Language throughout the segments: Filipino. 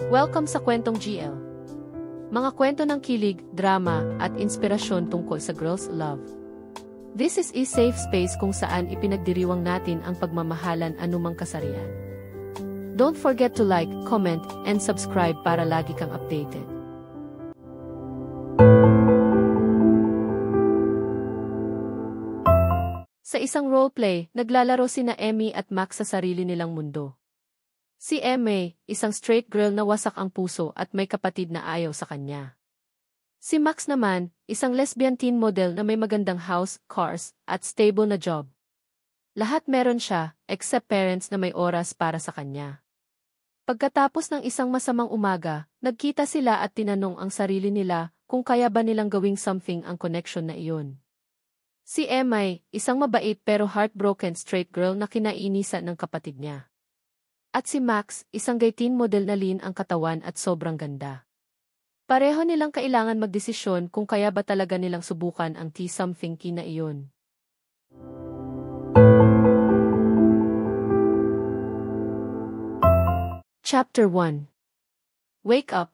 Welcome sa Kwentong GL. Mga kwento ng kilig, drama, at inspirasyon tungkol sa girls' love. This is a safe space kung saan ipinagdiriwang natin ang pagmamahalan anumang kasarian. Don't forget to like, comment, and subscribe para lagi kang updated. Sa isang roleplay, naglalaro sina Emmy at Max sa sarili nilang mundo. Si Emmy, isang straight girl na wasak ang puso at may kapatid na ayaw sa kanya. Si Max naman, isang lesbian teen model na may magandang house, cars, at stable na job. Lahat meron siya, except parents na may oras para sa kanya. Pagkatapos ng isang masamang umaga, nagkita sila at tinanong ang sarili nila kung kaya ba nilang gawing something ang connection na iyon. Si Emmy, isang mabait pero heartbroken straight girl na kinainisan ng kapatid niya. At si Max, isang gay teen model na lean ang katawan at sobrang ganda. Pareho nilang kailangan magdesisyon kung kaya ba talaga nilang subukan ang T-something na iyon. Chapter 1. Wake up.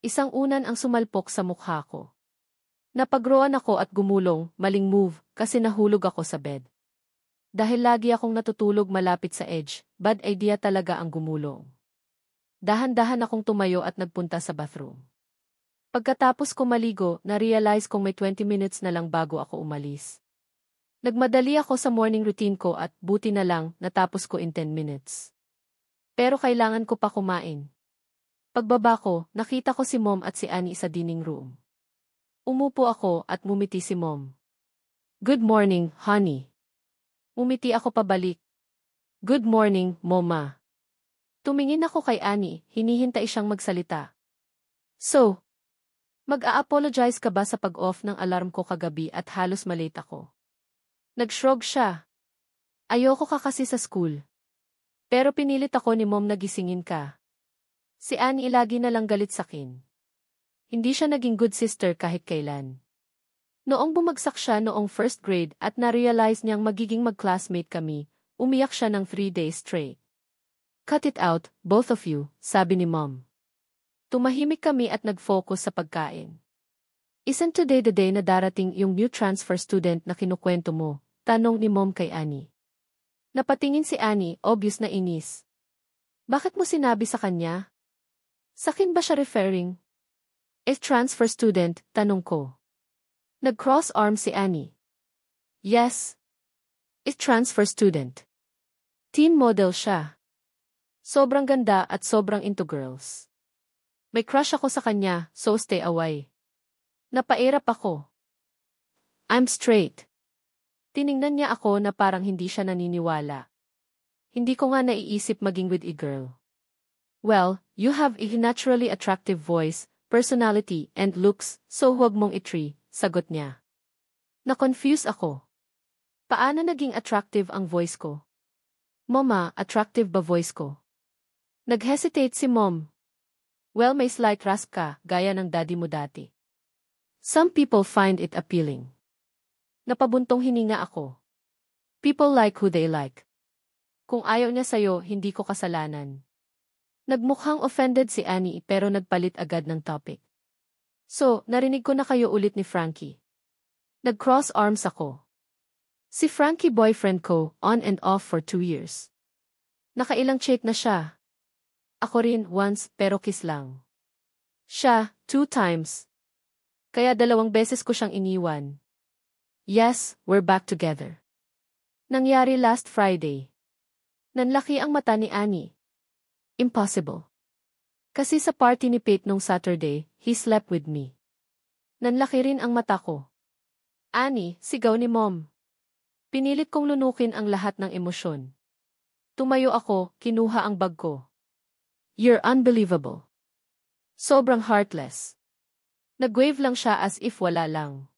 Isang unan ang sumalpok sa mukha ko. Napagroan ako at gumulong, maling move, kasi nahulog ako sa bed. Dahil lagi akong natutulog malapit sa edge, bad idea talaga ang gumulong. Dahan-dahan akong tumayo at nagpunta sa bathroom. Pagkatapos ko maligo, na-realize kong may 20 minutes na lang bago ako umalis. Nagmadali ako sa morning routine ko at buti na lang natapos ko in 10 minutes. Pero kailangan ko pa kumain. Pagbaba ko, nakita ko si Mom at si Annie sa dining room. Umupo ako at mumiti si Mom. Good morning, honey. Umiti ako pabalik. Good morning, Moma. Tumingin ako kay Annie, hinihintay siyang magsalita. So, mag-a-apologize ka ba sa pag-off ng alarm ko kagabi at halos malate ako? Nag-shrug siya. Ayoko ka kasi sa school. Pero pinilit ako ni Mom na gisingin ka. Si Annie lagi na lang galit sakin. Hindi siya naging good sister kahit kailan. Noong bumagsak siya noong first grade at na-realize niyang magiging mag-classmate kami, umiyak siya ng 3 days straight. Cut it out, both of you, sabi ni Mom. Tumahimik kami at nag-focus sa pagkain. Isn't today the day na darating yung new transfer student na kinukwento mo? Tanong ni Mom kay Annie. Napatingin si Annie, obvious na inis. Bakit mo sinabi sa kanya? Sakin ba siya referring? Transfer student, tanong ko. Nag-cross arm si Annie. Yes. Transfer student. Teen model siya. Sobrang ganda at sobrang into girls. May crush ako sa kanya, so stay away. Napairap ako. I'm straight. Tiningnan niya ako na parang hindi siya naniniwala. Hindi ko nga naiisip maging with a girl. Well, you have a naturally attractive voice, personality, and looks, so huwag mong itry. Sagot niya. Na-confuse ako. Paano naging attractive ang voice ko? Mama, attractive ba voice ko? Nag-hesitate si Mom. Well, may slight rasp ka, gaya ng daddy mo dati. Some people find it appealing. Napabuntong hininga ako. People like who they like. Kung ayaw niya sa'yo, hindi ko kasalanan. Nagmukhang offended si Annie pero nagpalit agad ng topic. So, narinig ko na kayo ulit ni Frankie. Nag-cross arms ako. Si Frankie boyfriend ko, on and off for 2 years. Nakailang chick na siya. Ako rin, once, pero kiss lang. Siya, 2 times. Kaya 2 beses ko siyang iniwan. Yes, we're back together. Nangyari last Friday. Nanlaki ang mata ni Annie. Impossible. Kasi sa party ni Pete nung Saturday, he slept with me. Nanlaki rin ang mata ko. Annie, sigaw ni Mom. Pinilit kong lunukin ang lahat ng emosyon. Tumayo ako, kinuha ang bag ko. You're unbelievable. Sobrang heartless. Nag-wave lang siya as if wala lang.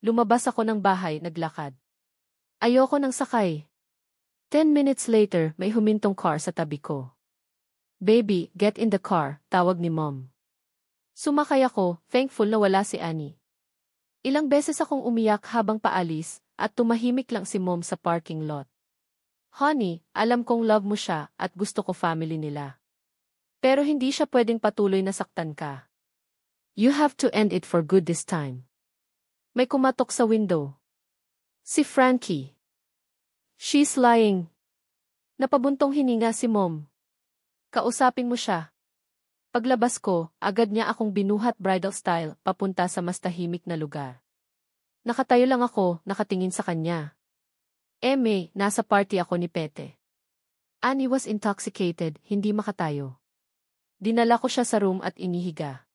Lumabas ako ng bahay, naglakad. Ayoko nang sakay. 10 minutes later, may humintong car sa tabi ko. Baby, get in the car, tawag ni Mom. Sumakay ako, thankful na wala si Annie. Ilang beses akong umiyak habang paalis, at tumahimik lang si Mom sa parking lot. Honey, alam kong love mo siya at gusto ko family nila. Pero hindi siya pwedeng patuloy na saktan ka. You have to end it for good this time. May kumatok sa window. Si Frankie. She's lying. Napabuntong hininga si Mom. Kausapin mo siya. Paglabas ko, agad niya akong binuhat bridal style papunta sa mas tahimik na lugar. Nakatayo lang ako, nakatingin sa kanya. Nasa party ako ni Pete. Annie was intoxicated, hindi makatayo. Dinala ko siya sa room at inihiga.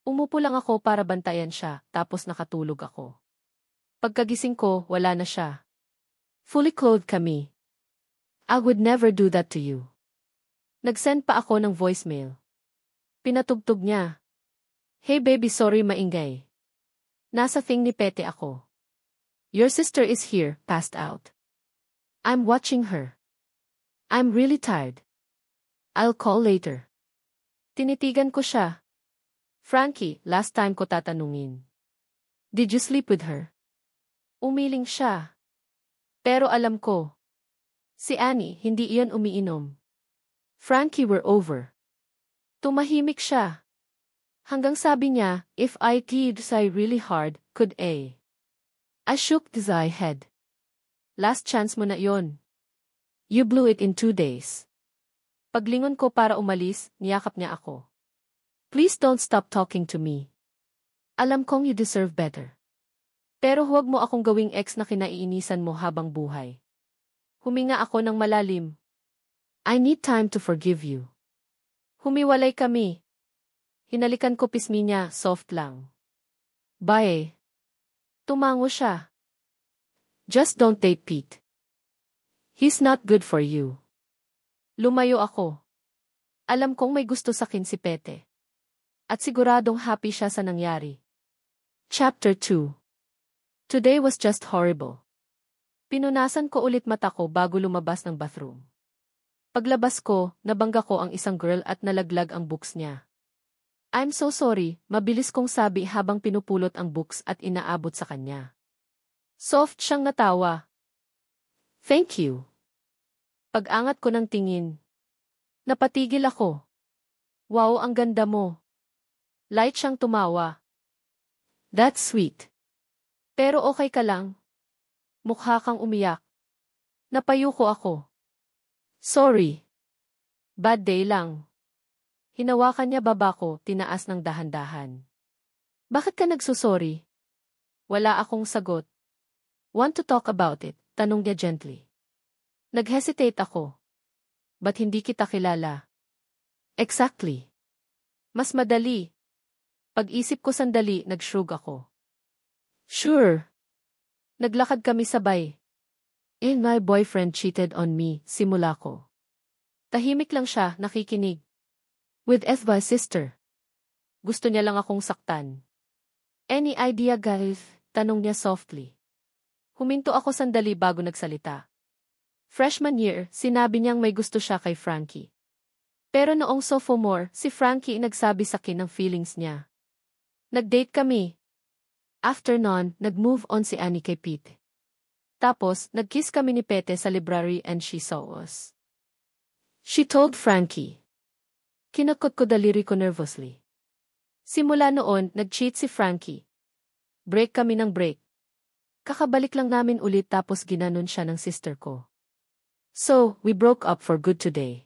Umupo lang ako para bantayan siya, tapos nakatulog ako. Pagkagising ko, wala na siya. Fully clothed kami. I would never do that to you. Nag-send pa ako ng voicemail. Pinatugtog niya. Hey baby, sorry maingay. Nasa thing ni Pete ako. Your sister is here, passed out. I'm watching her. I'm really tired. I'll call later. Tinitigan ko siya. Frankie, last time ko tatanungin. Did you sleep with her? Umiling siya. Pero alam ko. Si Annie, hindi iyon umiinom. Frankie, we're over. Tumahimik siya. Hanggang sabi niya, if I did sigh really hard, could I? I shook his head. Last chance mo na yon. You blew it in 2 days. Paglingon ko para umalis, niyakap niya ako. Please don't stop talking to me. Alam kong you deserve better. Pero huwag mo akong gawing ex na kinaiinisan mo habang buhay. Huminga ako ng malalim. I need time to forgive you. Humiwalay kami. Hinalikan ko pismi niya, soft lang. Bye. Tumango siya. Just don't date Pete. He's not good for you. Lumayo ako. Alam kong may gusto sa akin si Pete. At siguradong happy siya sa nangyari. Chapter 2. Today was just horrible. Pinunasan ko ulit mata ko bago lumabas ng bathroom. Paglabas ko, nabangga ko ang isang girl at nalaglag ang books niya. I'm so sorry, mabilis kong sabi habang pinupulot ang books at inaabot sa kanya. Soft siyang natawa. Thank you. Pag-angat ko ng tingin. Napatigil ako. Wow, ang ganda mo. Light siyang tumawa. That's sweet. Pero okay ka lang. Mukha kang umiyak. Napayuko ako. Sorry. Bad day lang. Hinawakan niya baba ko, tinaas ng dahan-dahan. Bakit ka nagsusorry? Wala akong sagot. Want to talk about it? Tanong niya gently. Nag-hesitate ako. Ba't hindi kita kilala? Exactly. Mas madali. Pag-isip ko sandali, nag-shrug ako. Sure. Naglakad kami sabay. And my boyfriend cheated on me, simula ko. Tahimik lang siya, nakikinig. With my sister. Gusto niya lang akong saktan. Any idea, guys? Tanong niya softly. Huminto ako sandali bago nagsalita. Freshman year, sinabi niyang may gusto siya kay Frankie. Pero noong sophomore, si Frankie nagsabi sa akin ng feelings niya. Nag-date kami. After nun, nag-move on si Annie kay Pete. Tapos, nag-kiss kami ni Pete sa library and she saw us. She told Frankie. Kinakot ko daliri ko nervously. Simula noon, nag-cheat si Frankie. Break kami ng break. Kakabalik lang namin ulit tapos ginanon siya ng sister ko. So, we broke up for good today.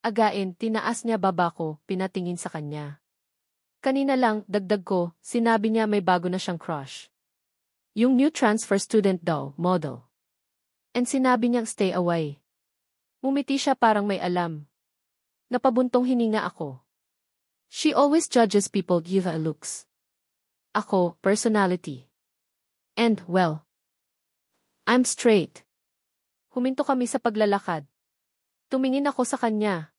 Again, tinaas niya baba ko, pinatingin sa kanya. Kanina lang, dagdag ko, sinabi niya may bago na siyang crush. Yung new transfer student daw, model. And sinabi niyang stay away. Mumiti siya parang may alam. Napabuntong hininga ako. She always judges people give a looks. Ako, personality. And, well, I'm straight. Huminto kami sa paglalakad. Tumingin ako sa kanya.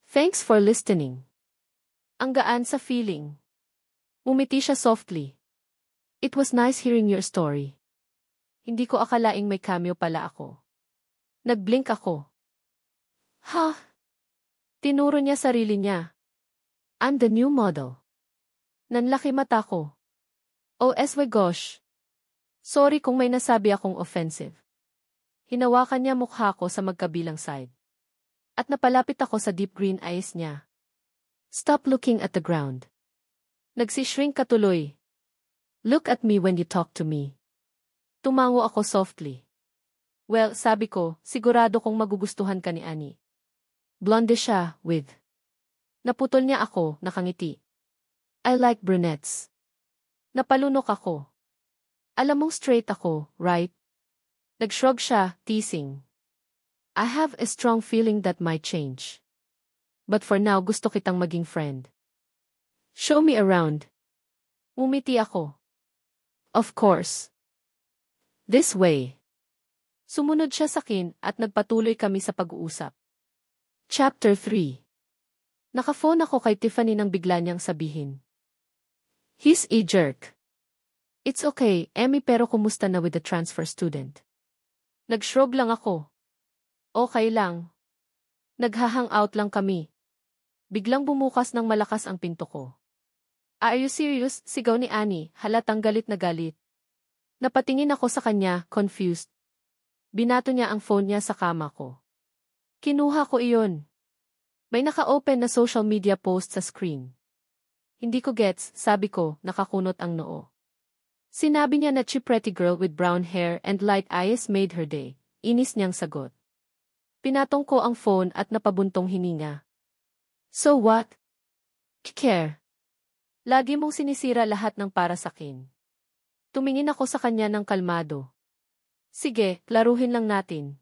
Thanks for listening. Ang gaan sa feeling. Umiti siya softly. It was nice hearing your story. Hindi ko akalaing may cameo pala ako. Nag-blink ako. Ha? Tinuro niya sarili niya. I'm the new model. Nanlaki mata ko. Oh my gosh. Sorry kung may nasabi akong offensive. Hinawakan niya mukha ko sa magkabilang side. At napalapit ako sa deep green eyes niya. Stop looking at the ground. Nagsishrink ka tuloy. Look at me when you talk to me. Tumango ako softly. Well, sabi ko, sigurado kong magugustuhan ka ni Annie. Blonde siya, with. Naputol niya ako, nakangiti. I like brunettes. Napalunok ako. Alam mong straight ako, right? Nagshrug siya, teasing. I have a strong feeling that might change. But for now gusto kitang maging friend. Show me around. Umiti ako. Of course. This way. Sumunod siya sa akin at nagpatuloy kami sa pag-uusap. Chapter 3. Naka-phone ako kay Tiffany nang bigla niyang sabihin. He's a jerk. It's okay, Emmy, pero kumusta na with the transfer student? Nagshrug lang ako. Okay lang. Nagha-hangout lang kami. Biglang bumukas ng malakas ang pinto ko. Are you serious? Sigaw ni Annie, halatang galit na galit. Napatingin ako sa kanya, confused. Binato niya ang phone niya sa kama ko. Kinuha ko iyon. May naka-open na social media post sa screen. Hindi ko gets, sabi ko, nakakunot ang noo. Sinabi niya na pretty girl with brown hair and light eyes made her day. Inis niyang sagot. Pinatong ko ang phone at napabuntong hininga. So what? Care. Lagi mong sinisira lahat ng para sakin. Tumingin ako sa kanya ng kalmado. Sige, laruhin lang natin.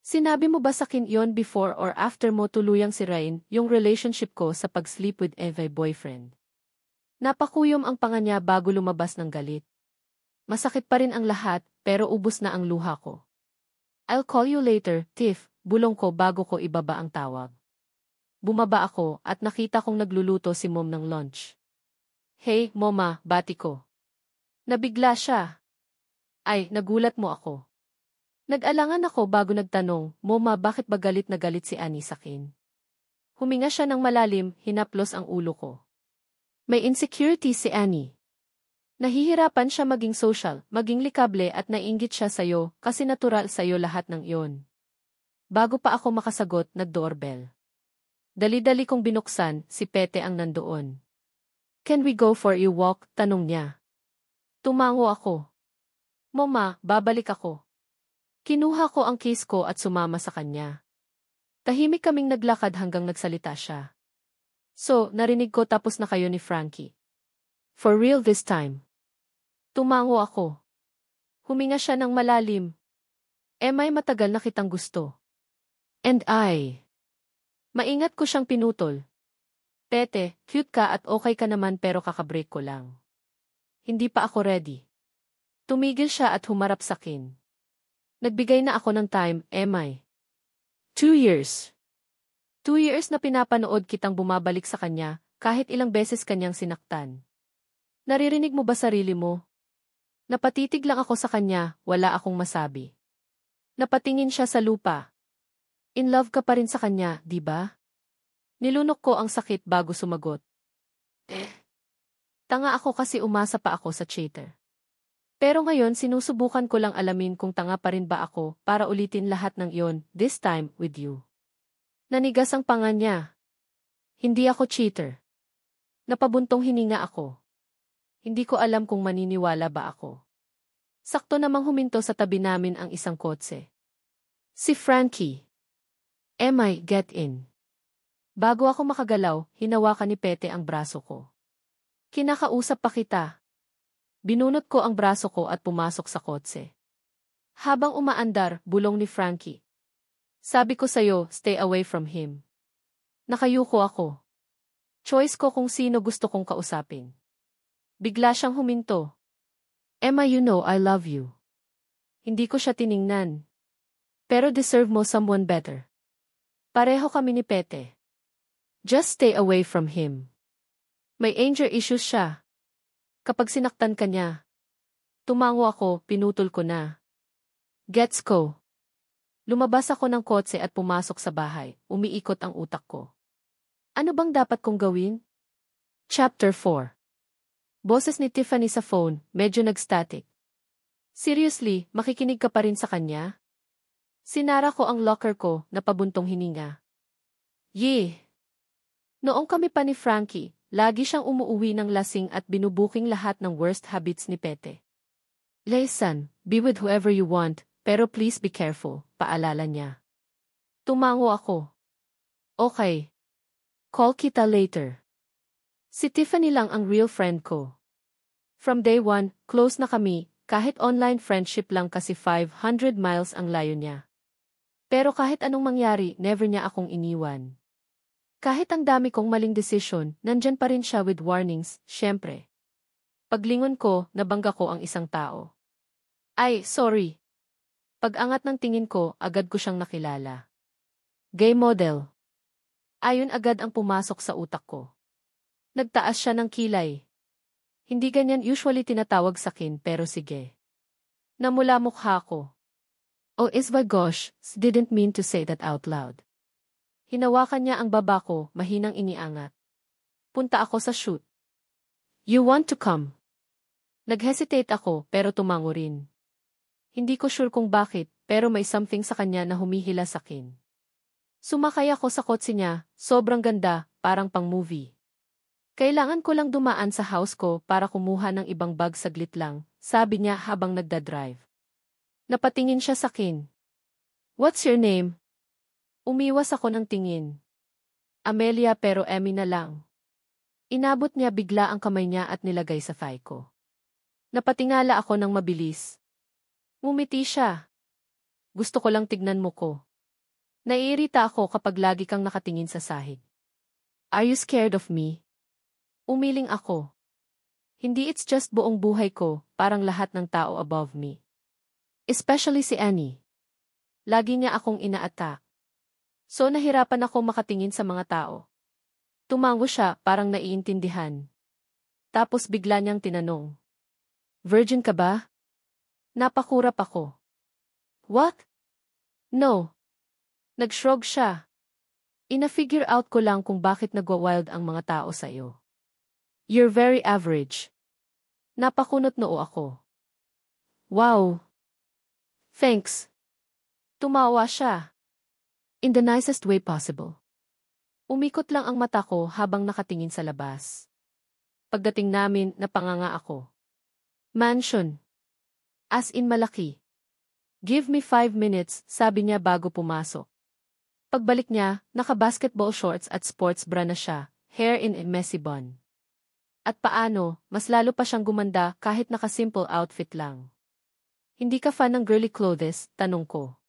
Sinabi mo ba sakin yon before or after mo tuluyang sirain yung relationship ko sa pag-sleep with Eva'y boyfriend? Napakuyom ang panga niya bago lumabas ng galit. Masakit pa rin ang lahat, pero ubos na ang luha ko. I'll call you later, Tiff, bulong ko bago ko ibaba ang tawag. Bumaba ako at nakita kong nagluluto si Mom ng lunch. Hey, Moma, bati ko. Nabigla siya. Ay, nagulat mo ako. Nag-alangan ako bago nagtanong, Moma, bakit ba galit na galit si Annie sakin? Huminga siya ng malalim, hinaplos ang ulo ko. May insecurity si Annie. Nahihirapan siya maging social, maging likable at naiinggit siya sa'yo kasi natural sa'yo lahat ng iyon. Bago pa ako makasagot, nag-doorbell. Dali-dali kong binuksan, si Pete ang nandoon. Can we go for a walk? Tanong niya. Tumango ako. Mama, babalik ako. Kinuha ko ang case ko at sumama sa kanya. Tahimik kaming naglakad hanggang nagsalita siya. So, narinig ko tapos na kayo ni Frankie. For real this time. Tumango ako. Huminga siya ng malalim. May matagal na kitang gusto. And I. Maingat ko siyang pinutol. Pete, cute ka at okay ka naman pero kakabreak ko lang. Hindi pa ako ready. Tumigil siya at humarap sa akin. Nagbigay na ako ng time, Emay. 2 years. 2 years na pinapanood kitang bumabalik sa kanya, kahit ilang beses kanyang sinaktan. Naririnig mo ba sarili mo? Napatitig lang ako sa kanya, wala akong masabi. Napatingin siya sa lupa. In love ka pa rin sa kanya, di ba? Nilunok ko ang sakit bago sumagot. Tanga ako kasi umasa pa ako sa cheater. Pero ngayon sinusubukan ko lang alamin kung tanga pa rin ba ako para ulitin lahat ng iyon, this time with you. Nanigas ang panga niya. Hindi ako cheater. Napabuntong hininga ako. Hindi ko alam kung maniniwala ba ako. Sakto namang huminto sa tabi namin ang isang kotse. Si Frankie. Emay, get in. Bago ako makagalaw, hinawakan ni Pete ang braso ko. Kinakausap pa kita. Binunot ko ang braso ko at pumasok sa kotse. Habang umaandar, bulong ni Frankie. Sabi ko sa'yo, stay away from him. Nakayuko ako. Choice ko kung sino gusto kong kausapin. Bigla siyang huminto. Emma, you know I love you. Hindi ko siya tiningnan. Pero deserve mo someone better. Pareho kami ni Pete. Just stay away from him. May anger issues siya. Kapag sinaktan ka niya. Tumango ako, pinutol ko na. Gets ko. Lumabas ako ng kotse at pumasok sa bahay, umiikot ang utak ko. Ano bang dapat kong gawin? Chapter 4. Boses ni Tiffany sa phone, medyo nag-static. Seriously, makikinig ka pa rin sa kanya? Sinara ko ang locker ko, napabuntong hininga. Yeh! Noong kami pa ni Frankie, lagi siyang umuuwi ng lasing at binubuking lahat ng worst habits ni Pete. Listen, be with whoever you want, pero please be careful, paalala niya. Tumango ako. Okay. Call kita later. Si Tiffany lang ang real friend ko. From day one, close na kami, kahit online friendship lang kasi 500 miles ang layo niya. Pero kahit anong mangyari, never niya akong iniwan. Kahit ang dami kong maling desisyon, nandyan pa rin siya with warnings, syempre. Paglingon ko, nabangga ko ang isang tao. Ay, sorry. Pag-angat ng tingin ko, agad ko siyang nakilala. Gay model. Ayon agad ang pumasok sa utak ko. Nagtaas siya ng kilay. Hindi ganyan usually tinatawag sakin pero sige. Namula mukha ko. Oh is my gosh, didn't mean to say that out loud. Hinawakan niya ang baba ko, mahinang iniangat. Punta ako sa shoot. You want to come? Nag-hesitate ako pero tumango rin. Hindi ko sure kung bakit, pero may something sa kanya na humihila sakin. Sumakay ako sa kotse niya, sobrang ganda, parang pang-movie. Kailangan ko lang dumaan sa house ko para kumuha ng ibang bag saglit lang, sabi niya habang nagdadrive. Napatingin siya sakin. What's your name? Umiwas ako ng tingin. Amelia pero Emmy na lang. Inabot niya bigla ang kamay niya at nilagay sa thigh ko. Napatingala ako ng mabilis. Ngumiti siya. Gusto ko lang tignan mo ko. Naiirita ako kapag lagi kang nakatingin sa sahig. Are you scared of me? Umiling ako. Hindi it's just buong buhay ko, parang lahat ng tao above me. Especially si Annie. Lagi niya akong ina-attack. So nahirapan ako makatingin sa mga tao. Tumango siya, parang naiintindihan. Tapos bigla niyang tinanong. Virgin ka ba? Napakurap ako. What? No. Nag-shrug siya. Ina-figure out ko lang kung bakit nagwa-wild ang mga tao sa iyo. You're very average. Napakunot noo ako. Wow. Thanks. Tumawa siya. In the nicest way possible. Umikot lang ang mata ko habang nakatingin sa labas. Pagdating namin, napanganga ako. Mansion. As in malaki. Give me 5 minutes, sabi niya bago pumasok. Pagbalik niya, naka-basketball shorts at sports bra na siya, hair in a messy bun. At paano, mas lalo pa siyang gumanda kahit naka-simple outfit lang. Hindi ka fan ng girly clothes, tanong ko.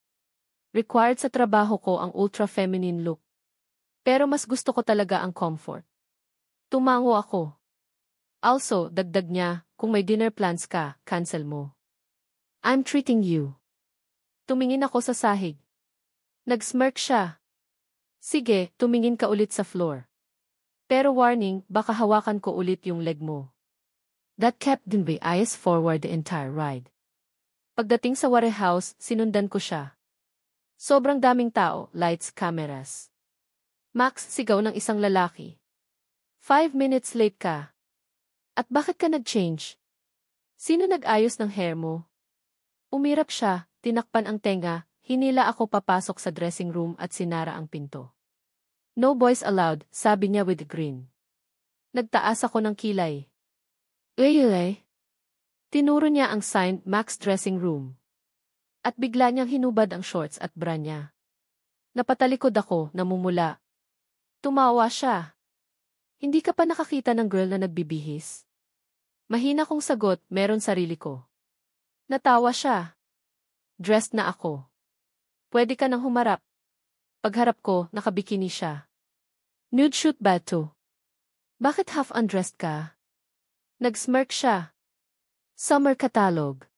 Required sa trabaho ko ang ultra-feminine look. Pero mas gusto ko talaga ang comfort. Tumango ako. Also, dagdag niya, kung may dinner plans ka, cancel mo. I'm treating you. Tumingin ako sa sahig. Nag-smirk siya. Sige, tumingin ka ulit sa floor. Pero warning, baka hawakan ko ulit yung leg mo. That kept my eyes forward the entire ride. Pagdating sa warehouse, sinundan ko siya. Sobrang daming tao, lights, cameras. Max, sigaw ng isang lalaki. 5 minutes late ka. At bakit ka nag-change? Sino nag-ayos ng hair mo? Umirap siya, tinakpan ang tenga, hinila ako papasok sa dressing room at sinara ang pinto. No boys allowed, sabi niya with a grin. Nagtaas ako ng kilay. Uy. Tinuro niya ang sign, Max Dressing Room. At bigla niyang hinubad ang shorts at bra niya. Napatalikod ako, namumula. Tumawa siya. Hindi ka pa nakakita ng girl na nagbibihis? Mahina kong sagot, meron sarili ko. Natawa siya. Dressed na ako. Pwede ka nang humarap. Pagharap ko, nakabikini siya. Nude shoot ba to? Bakit half undressed ka? Nag-smirk siya. Summer catalog.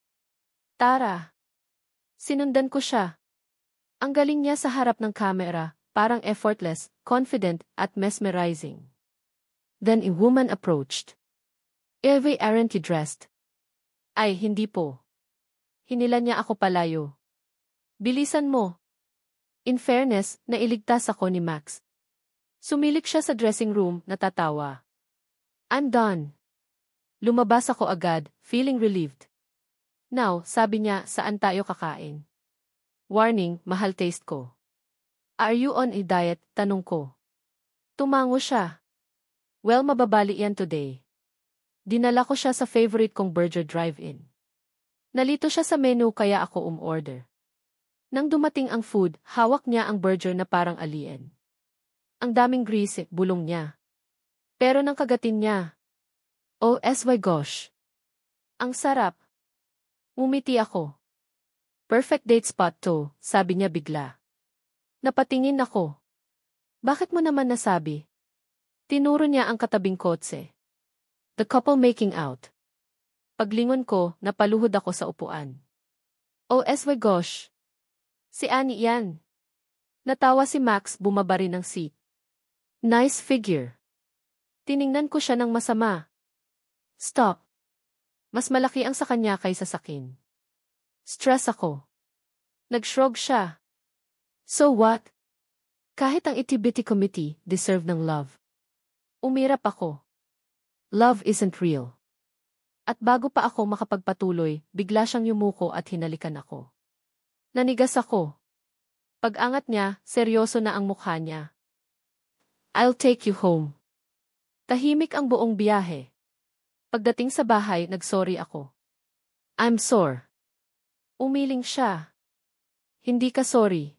Tara. Sinundan ko siya. Ang galing niya sa harap ng kamera, parang effortless, confident, at mesmerizing. Then a woman approached. Why aren't you dressed? Ay, hindi po. Hinila niya ako palayo. Bilisan mo. In fairness, nailigtas ako ni Max. Sumilik siya sa dressing room, natatawa. I'm done. Lumabas ako agad, feeling relieved. Now, sabi niya, saan tayo kakain? Warning, mahal taste ko. Are you on a diet? Tanong ko. Tumango siya. Well, mababali yan today. Dinala ko siya sa favorite kong burger drive-in. Nalito siya sa menu kaya ako umorder. Nang dumating ang food, hawak niya ang burger na parang alien. Ang daming grease, bulong niya. Pero nang kagatin niya. Oh, my gosh. Ang sarap. Umiti ako. Perfect date spot to, sabi niya bigla. Napatingin ako. Bakit mo naman nasabi? Tinuro niya ang katabing kotse. The couple making out. Paglingon ko, napaluhod ako sa upuan. Oh, my gosh. Si Annie yan. Natawa si Max, bumaba rin ng seat. Nice figure. Tiningnan ko siya ng masama. Stop. Mas malaki ang sa kanya kaysa sa akin. Stress ako. Nag-shrug siya. So what? Kahit ang itty-bitty committee deserve ng love. Umirap ako. Love isn't real. At bago pa ako makapagpatuloy, bigla siyang yumuko at hinalikan ako. Nanigas ako. Pag-angat niya, seryoso na ang mukha niya. I'll take you home. Tahimik ang buong biyahe. Pagdating sa bahay, nagsorry ako. I'm sore. Umiling siya. Hindi ka sorry.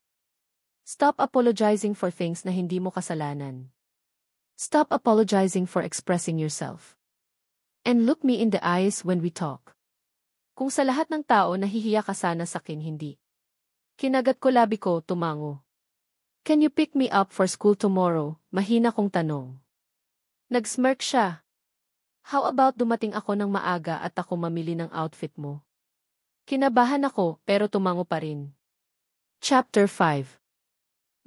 Stop apologizing for things na hindi mo kasalanan. Stop apologizing for expressing yourself. And look me in the eyes when we talk. Kung sa lahat ng tao nahihiya ka sana sa akin, hindi. Kinagat ko labi ko, tumango. Can you pick me up for school tomorrow? Mahina kong tanong. Nag-smirk siya. How about dumating ako ng maaga at ako mamili ng outfit mo? Kinabahan ako pero tumango pa rin. Chapter 5.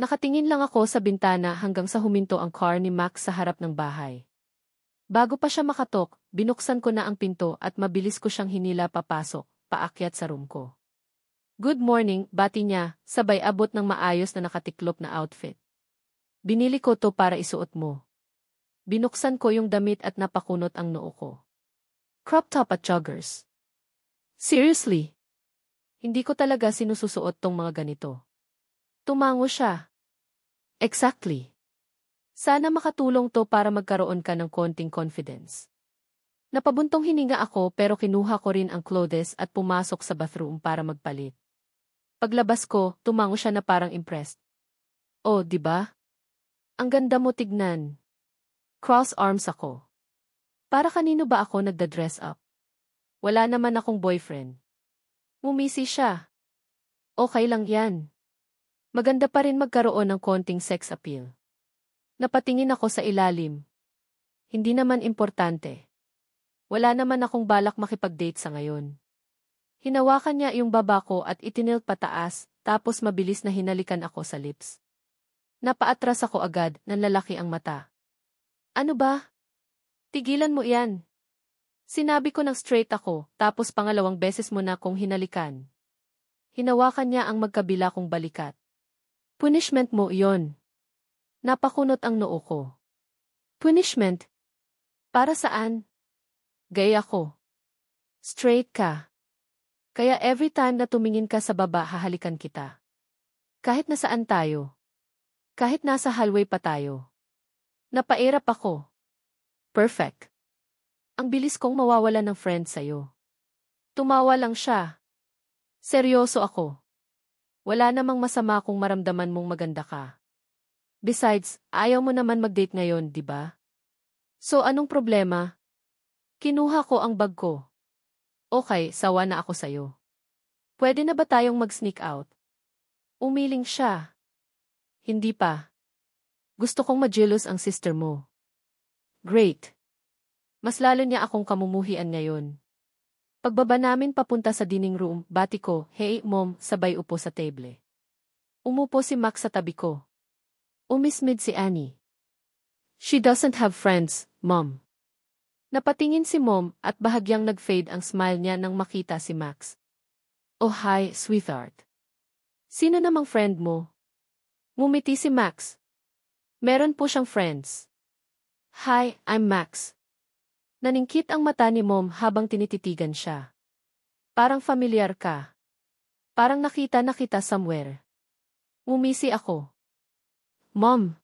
Nakatingin lang ako sa bintana hanggang sa huminto ang car ni Max sa harap ng bahay. Bago pa siya makatok, binuksan ko na ang pinto at mabilis ko siyang hinila papasok, paakyat sa room ko. Good morning, bati niya, sabay abot ng maayos na nakatiklop na outfit. Binili ko to para isuot mo. Binuksan ko yung damit at napakunot ang noo ko. Crop top at joggers. Seriously? Hindi ko talaga sinususuot tong mga ganito. Tumango siya. Exactly. Sana makatulong to para magkaroon ka ng konting confidence. Napabuntong hininga ako pero kinuha ko rin ang clothes at pumasok sa bathroom para magpalit. Paglabas ko, tumango siya na parang impressed. Oh, di ba? Ang ganda mo tignan. Cross arms ako. Para kanino ba ako nagda-dress up? Wala naman akong boyfriend. Ngumisi siya. Okay lang yan. Maganda pa rin magkaroon ng konting sex appeal. Napatingin ako sa ilalim. Hindi naman importante. Wala naman akong balak makipag-date sa ngayon. Hinawakan niya yung baba ko at itinilt pataas, tapos mabilis na hinalikan ako sa lips. Napaatras ako agad, nanlalaki ang mata. Ano ba? Tigilan mo yan. Sinabi ko ng straight ako, tapos pangalawang beses mo na akong hinalikan. Hinawakan niya ang magkabila kong balikat. Punishment mo yon. Napakunot ang noo ko. Punishment? Para saan? Gaya ko. Straight ka. Kaya every time na tumingin ka sa baba hahalikan kita. Kahit nasaan tayo. Kahit nasa hallway pa tayo. Napairap ako. Perfect. Ang bilis kong mawawala ng friend sa'yo. Tumawa lang siya. Seryoso ako. Wala namang masama kung maramdaman mong maganda ka. Besides, ayaw mo naman mag-date ngayon, di ba? So anong problema? Kinuha ko ang bag ko. Okay, sawa na ako sa'yo. Pwede na ba tayong mag-sneak out? Umiling siya. Hindi pa. Gusto kong ma-jealous ang sister mo. Great. Mas lalo niya akong kamumuhian ngayon. Pagbaba namin papunta sa dining room, bati ko, hey mom, sabay upo sa table. Umupo si Max sa tabi ko. Umismid si Annie. She doesn't have friends, mom. Napatingin si mom at bahagyang nag-fade ang smile niya nang makita si Max. Oh hi, sweetheart. Sino namang friend mo? Ngumiti si Max. Meron po siyang friends. Hi, I'm Max. Naningkit ang mata ni mom habang tinititigan siya. Parang familiar ka. Parang nakita na kita somewhere. Ngumisi ako. Mom.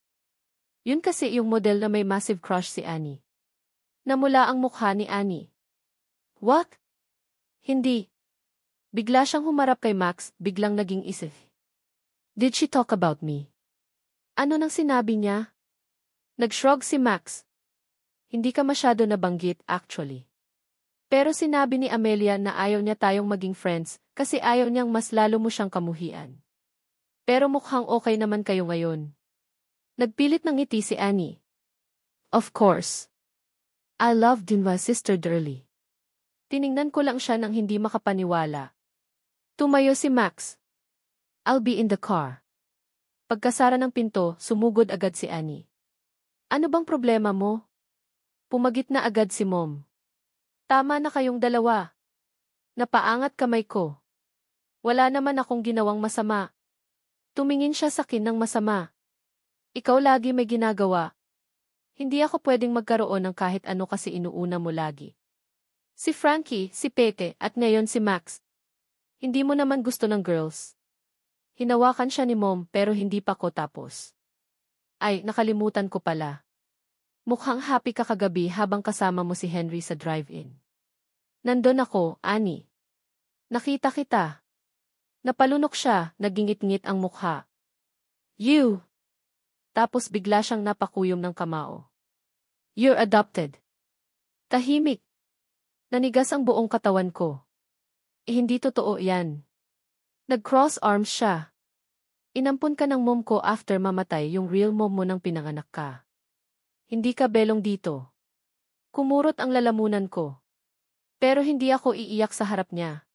Yun kasi yung model na may massive crush si Annie. Namula ang mukha ni Annie. What? Hindi. Bigla siyang humarap kay Max, biglang naging isip. Did she talk about me? Ano nang sinabi niya? Nag-shrug si Max. Hindi ka masyado nabanggit, actually. Pero sinabi ni Amelia na ayaw niya tayong maging friends kasi ayaw niyang mas lalo mo siyang kamuhian. Pero mukhang okay naman kayo ngayon. Nagpilit ng ngiti si Annie. Of course. I loved my sister dearly. Tiningnan ko lang siya nang hindi makapaniwala. Tumayo si Max. I'll be in the car. Pagkasara ng pinto, sumugod agad si Annie. Ano bang problema mo? Pumagit na agad si Mom. Tama na kayong dalawa. Napaangat kamay ko. Wala naman akong ginawang masama. Tumingin siya sa akin ng masama. Ikaw lagi may ginagawa. Hindi ako pwedeng magkaroon ng kahit ano kasi inuuna mo lagi. Si Frankie, si Pete, at ngayon si Max. Hindi mo naman gusto ng girls. Hinawakan siya ni Mom pero hindi pa ko tapos. Ay, nakalimutan ko pala. Mukhang happy ka kagabi habang kasama mo si Henry sa drive-in. Nandun ako, Annie. Nakita kita. Napalunok siya, nagingit-ngit ang mukha. You! Tapos bigla siyang napakuyom ng kamao. You're adopted. Tahimik. Nanigas ang buong katawan ko. Hindi totoo yan. Nag-cross arms siya. Inampun ka ng mom ko after mamatay yung real mom mo nang pinanganak ka. Hindi ka belong dito. Kumurot ang lalamunan ko. Pero hindi ako iiyak sa harap niya.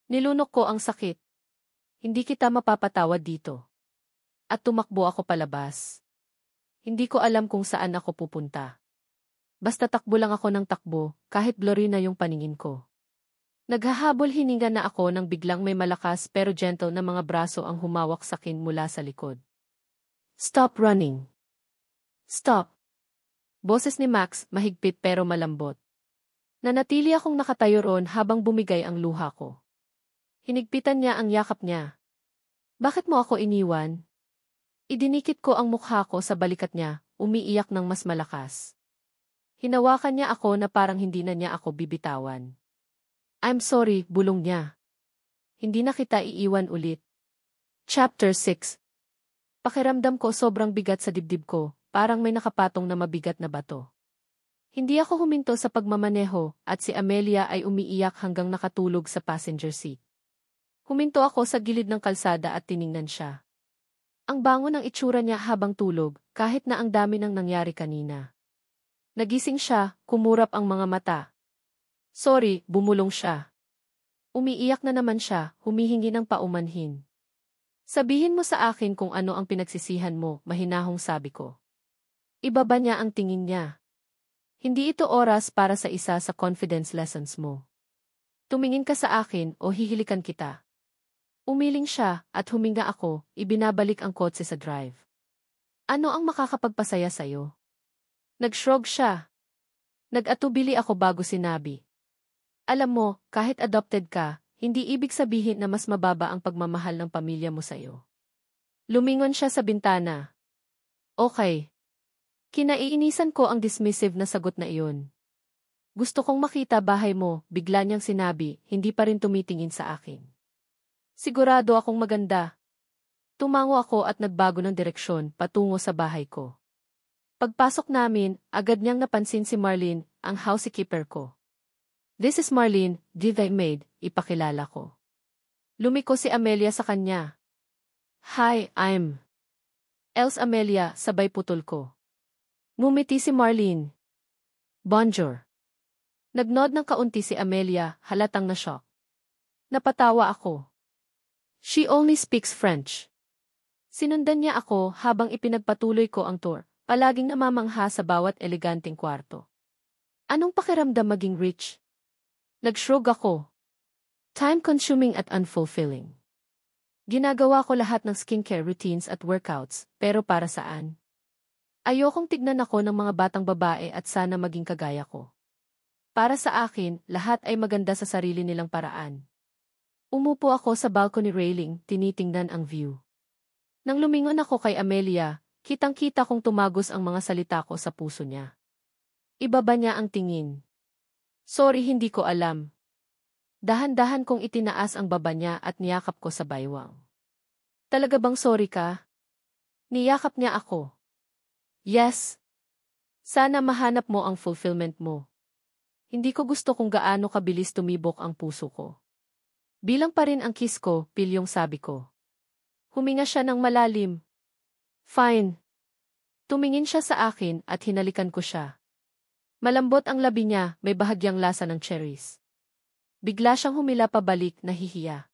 Nilunok ko ang sakit. Hindi kita mapapatawad dito. At tumakbo ako palabas. Hindi ko alam kung saan ako pupunta. Basta takbo lang ako ng takbo, kahit blurry na yung paningin ko. Naghahabol hininga na ako nang biglang may malakas pero gentle na mga braso ang humawak sa akin mula sa likod. Stop running. Stop. Boses ni Max, mahigpit pero malambot. Nanatili akong nakatayo roon habang bumigay ang luha ko. Hinigpitan niya ang yakap niya. Bakit mo ako iniwan? Idinikit ko ang mukha ko sa balikat niya, umiiyak ng mas malakas. Hinawakan niya ako na parang hindi na niya ako bibitawan. I'm sorry, bulong niya. Hindi na kita iiwan ulit. Chapter 6. Pakiramdam ko sobrang bigat sa dibdib ko, parang may nakapatong na mabigat na bato. Hindi ako huminto sa pagmamaneho at si Amelia ay umiiyak hanggang nakatulog sa passenger seat. Huminto ako sa gilid ng kalsada at tiningnan siya. Ang bango ng itsura niya habang tulog, kahit na ang dami ng nangyari kanina. Nagising siya, kumurap ang mga mata. Sorry, bumulong siya. Umiiyak na naman siya, humihingi ng paumanhin. Sabihin mo sa akin kung ano ang pinagsisihan mo, mahinahong sabi ko. Ibaba niya ang tingin niya. Hindi ito oras para sa isa sa confidence lessons mo. Tumingin ka sa akin o hihilikan kita. Umiling siya at huminga ako, ibinabalik ang kotse sa drive. Ano ang makakapagpasaya sa'yo? Nag-shrug siya. Nag-atubili ako bago sinabi. Alam mo, kahit adopted ka, hindi ibig sabihin na mas mababa ang pagmamahal ng pamilya mo sa'yo. Lumingon siya sa bintana. Okay. Kinaiinisan ko ang dismissive na sagot na iyon. Gusto kong makita bahay mo, bigla niyang sinabi, hindi pa rin tumitingin sa akin. Sigurado akong maganda. Tumango ako at nagbago ng direksyon patungo sa bahay ko. Pagpasok namin, agad niyang napansin si Marlene, ang housekeeper ko. This is Marlene, diva maid, ipakilala ko. Lumiko si Amelia sa kanya. Hi, I'm Els Amelia, sabay putol ko. Ngumiti si Marlene. Bonjour. Nagnod ng kaunti si Amelia, halatang na-shock. Napatawa ako. She only speaks French. Sinundan niya ako habang ipinagpatuloy ko ang tour, palaging namamangha sa bawat eleganteng kwarto. Anong pakiramdam maging rich? Nag-shrug ako. Time-consuming at unfulfilling. Ginagawa ko lahat ng skincare routines at workouts, pero para saan? Ayokong tignan ako ng mga batang babae at sana maging kagaya ko. Para sa akin, lahat ay maganda sa sarili nilang paraan. Umupo ako sa balcony railing, tinitingnan ang view. Nang lumingon ako kay Amelia, Kitang-kita kong tumagos ang mga salita ko sa puso niya. Ibaba niya ang tingin. Sorry, hindi ko alam. Dahan-dahan kong itinaas ang baba niya at niyakap ko sa baywang. Talaga bang sorry ka? Niyakap niya ako. Yes. Sana mahanap mo ang fulfillment mo. Hindi ko gusto kung gaano kabilis tumibok ang puso ko. Bilang pa rin ang kiss ko, pilyong sabi ko. Huminga siya ng malalim. Fine. Tumingin siya sa akin at hinalikan ko siya. Malambot ang labi niya, may bahagyang lasa ng cherries. Bigla siyang humila pabalik, nahihiya.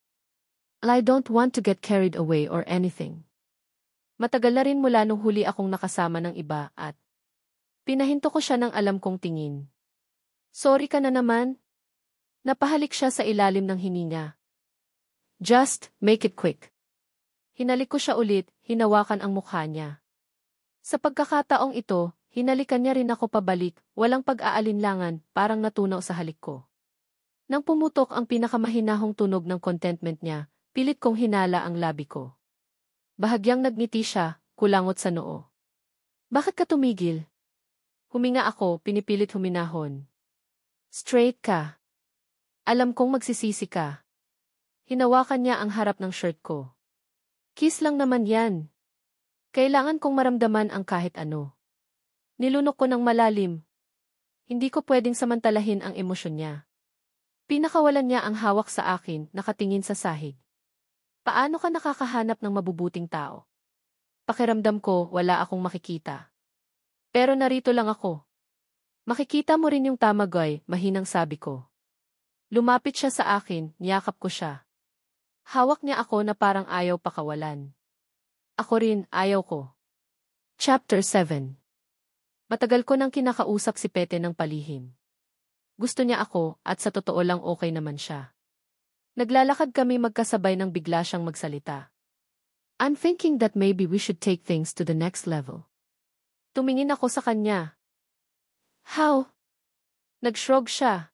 I don't want to get carried away or anything. Matagal na rin mula nung huli akong nakasama ng iba at pinahinto ko siya ng alam kong tingin. Sorry ka na naman. Napahalik siya sa ilalim ng hininga. Just make it quick. Hinalik ko siya ulit, hinawakan ang mukha niya. Sa pagkakataong ito, hinalikan niya rin ako pabalik, walang pag-aalinlangan, parang natunaw sa halik ko. Nang pumutok ang pinakamahinahong tunog ng contentment niya, pilit kong hinala ang labi ko. Bahagyang nagngiti siya, kulangot sa noo. Bakit ka tumigil? Huminga ako, pinipilit huminahon. Straight ka. Alam kong magsisisi ka. Hinawakan niya ang harap ng shirt ko. Kiss lang naman yan. Kailangan kong maramdaman ang kahit ano. Nilunok ko ng malalim. Hindi ko pwedeng samantalahin ang emosyon niya. Pinakawalan niya ang hawak sa akin, nakatingin sa sahig. Paano ka nakakahanap ng mabubuting tao? Pakiramdam ko, wala akong makikita. Pero narito lang ako. Makikita mo rin yung tama, Goy, mahinang sabi ko. Lumapit siya sa akin, niyakap ko siya. Hawak niya ako na parang ayaw pakawalan. Ako rin, ayaw ko. Chapter 7. Matagal ko nang kinakausap si Pete ng palihim. Gusto niya ako, at sa totoo lang okay naman siya. Naglalakad kami magkasabay nang bigla siyang magsalita. I'm thinking that maybe we should take things to the next level. Tumingin ako sa kanya. How? Nag-shrug siya.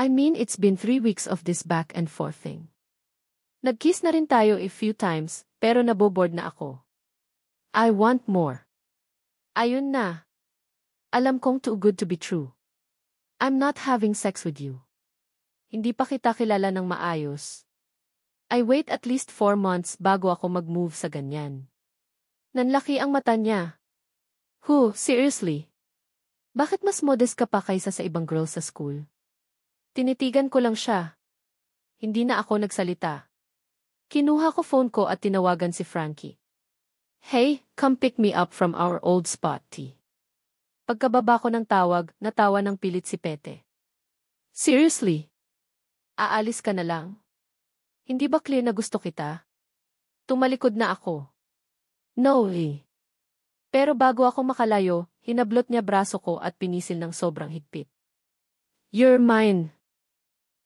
I mean, it's been 3 weeks of this back and forth thing. Nag-kiss na rin tayo a few times, pero naboboard na ako. I want more. Ayun na. Alam kong too good to be true. I'm not having sex with you. Hindi pa kita kilala ng maayos. I wait at least 4 months bago ako mag-move sa ganyan. Nanlaki ang mata niya. Who, seriously? Bakit mas modest ka pa kaysa sa ibang girls sa school? Tinitigan ko lang siya. Hindi na ako nagsalita. Kinuha ko phone ko at tinawagan si Frankie. Hey, come pick me up from our old spot, T. Pagkababa ko ng tawag, natawa ng pilit si Pete. Seriously? Aalis ka na lang? Hindi ba clear na gusto kita? Tumalikod na ako. No, eh. Pero bago ako makalayo, hinablot niya braso ko at pinisil ng sobrang higpit. You're mine.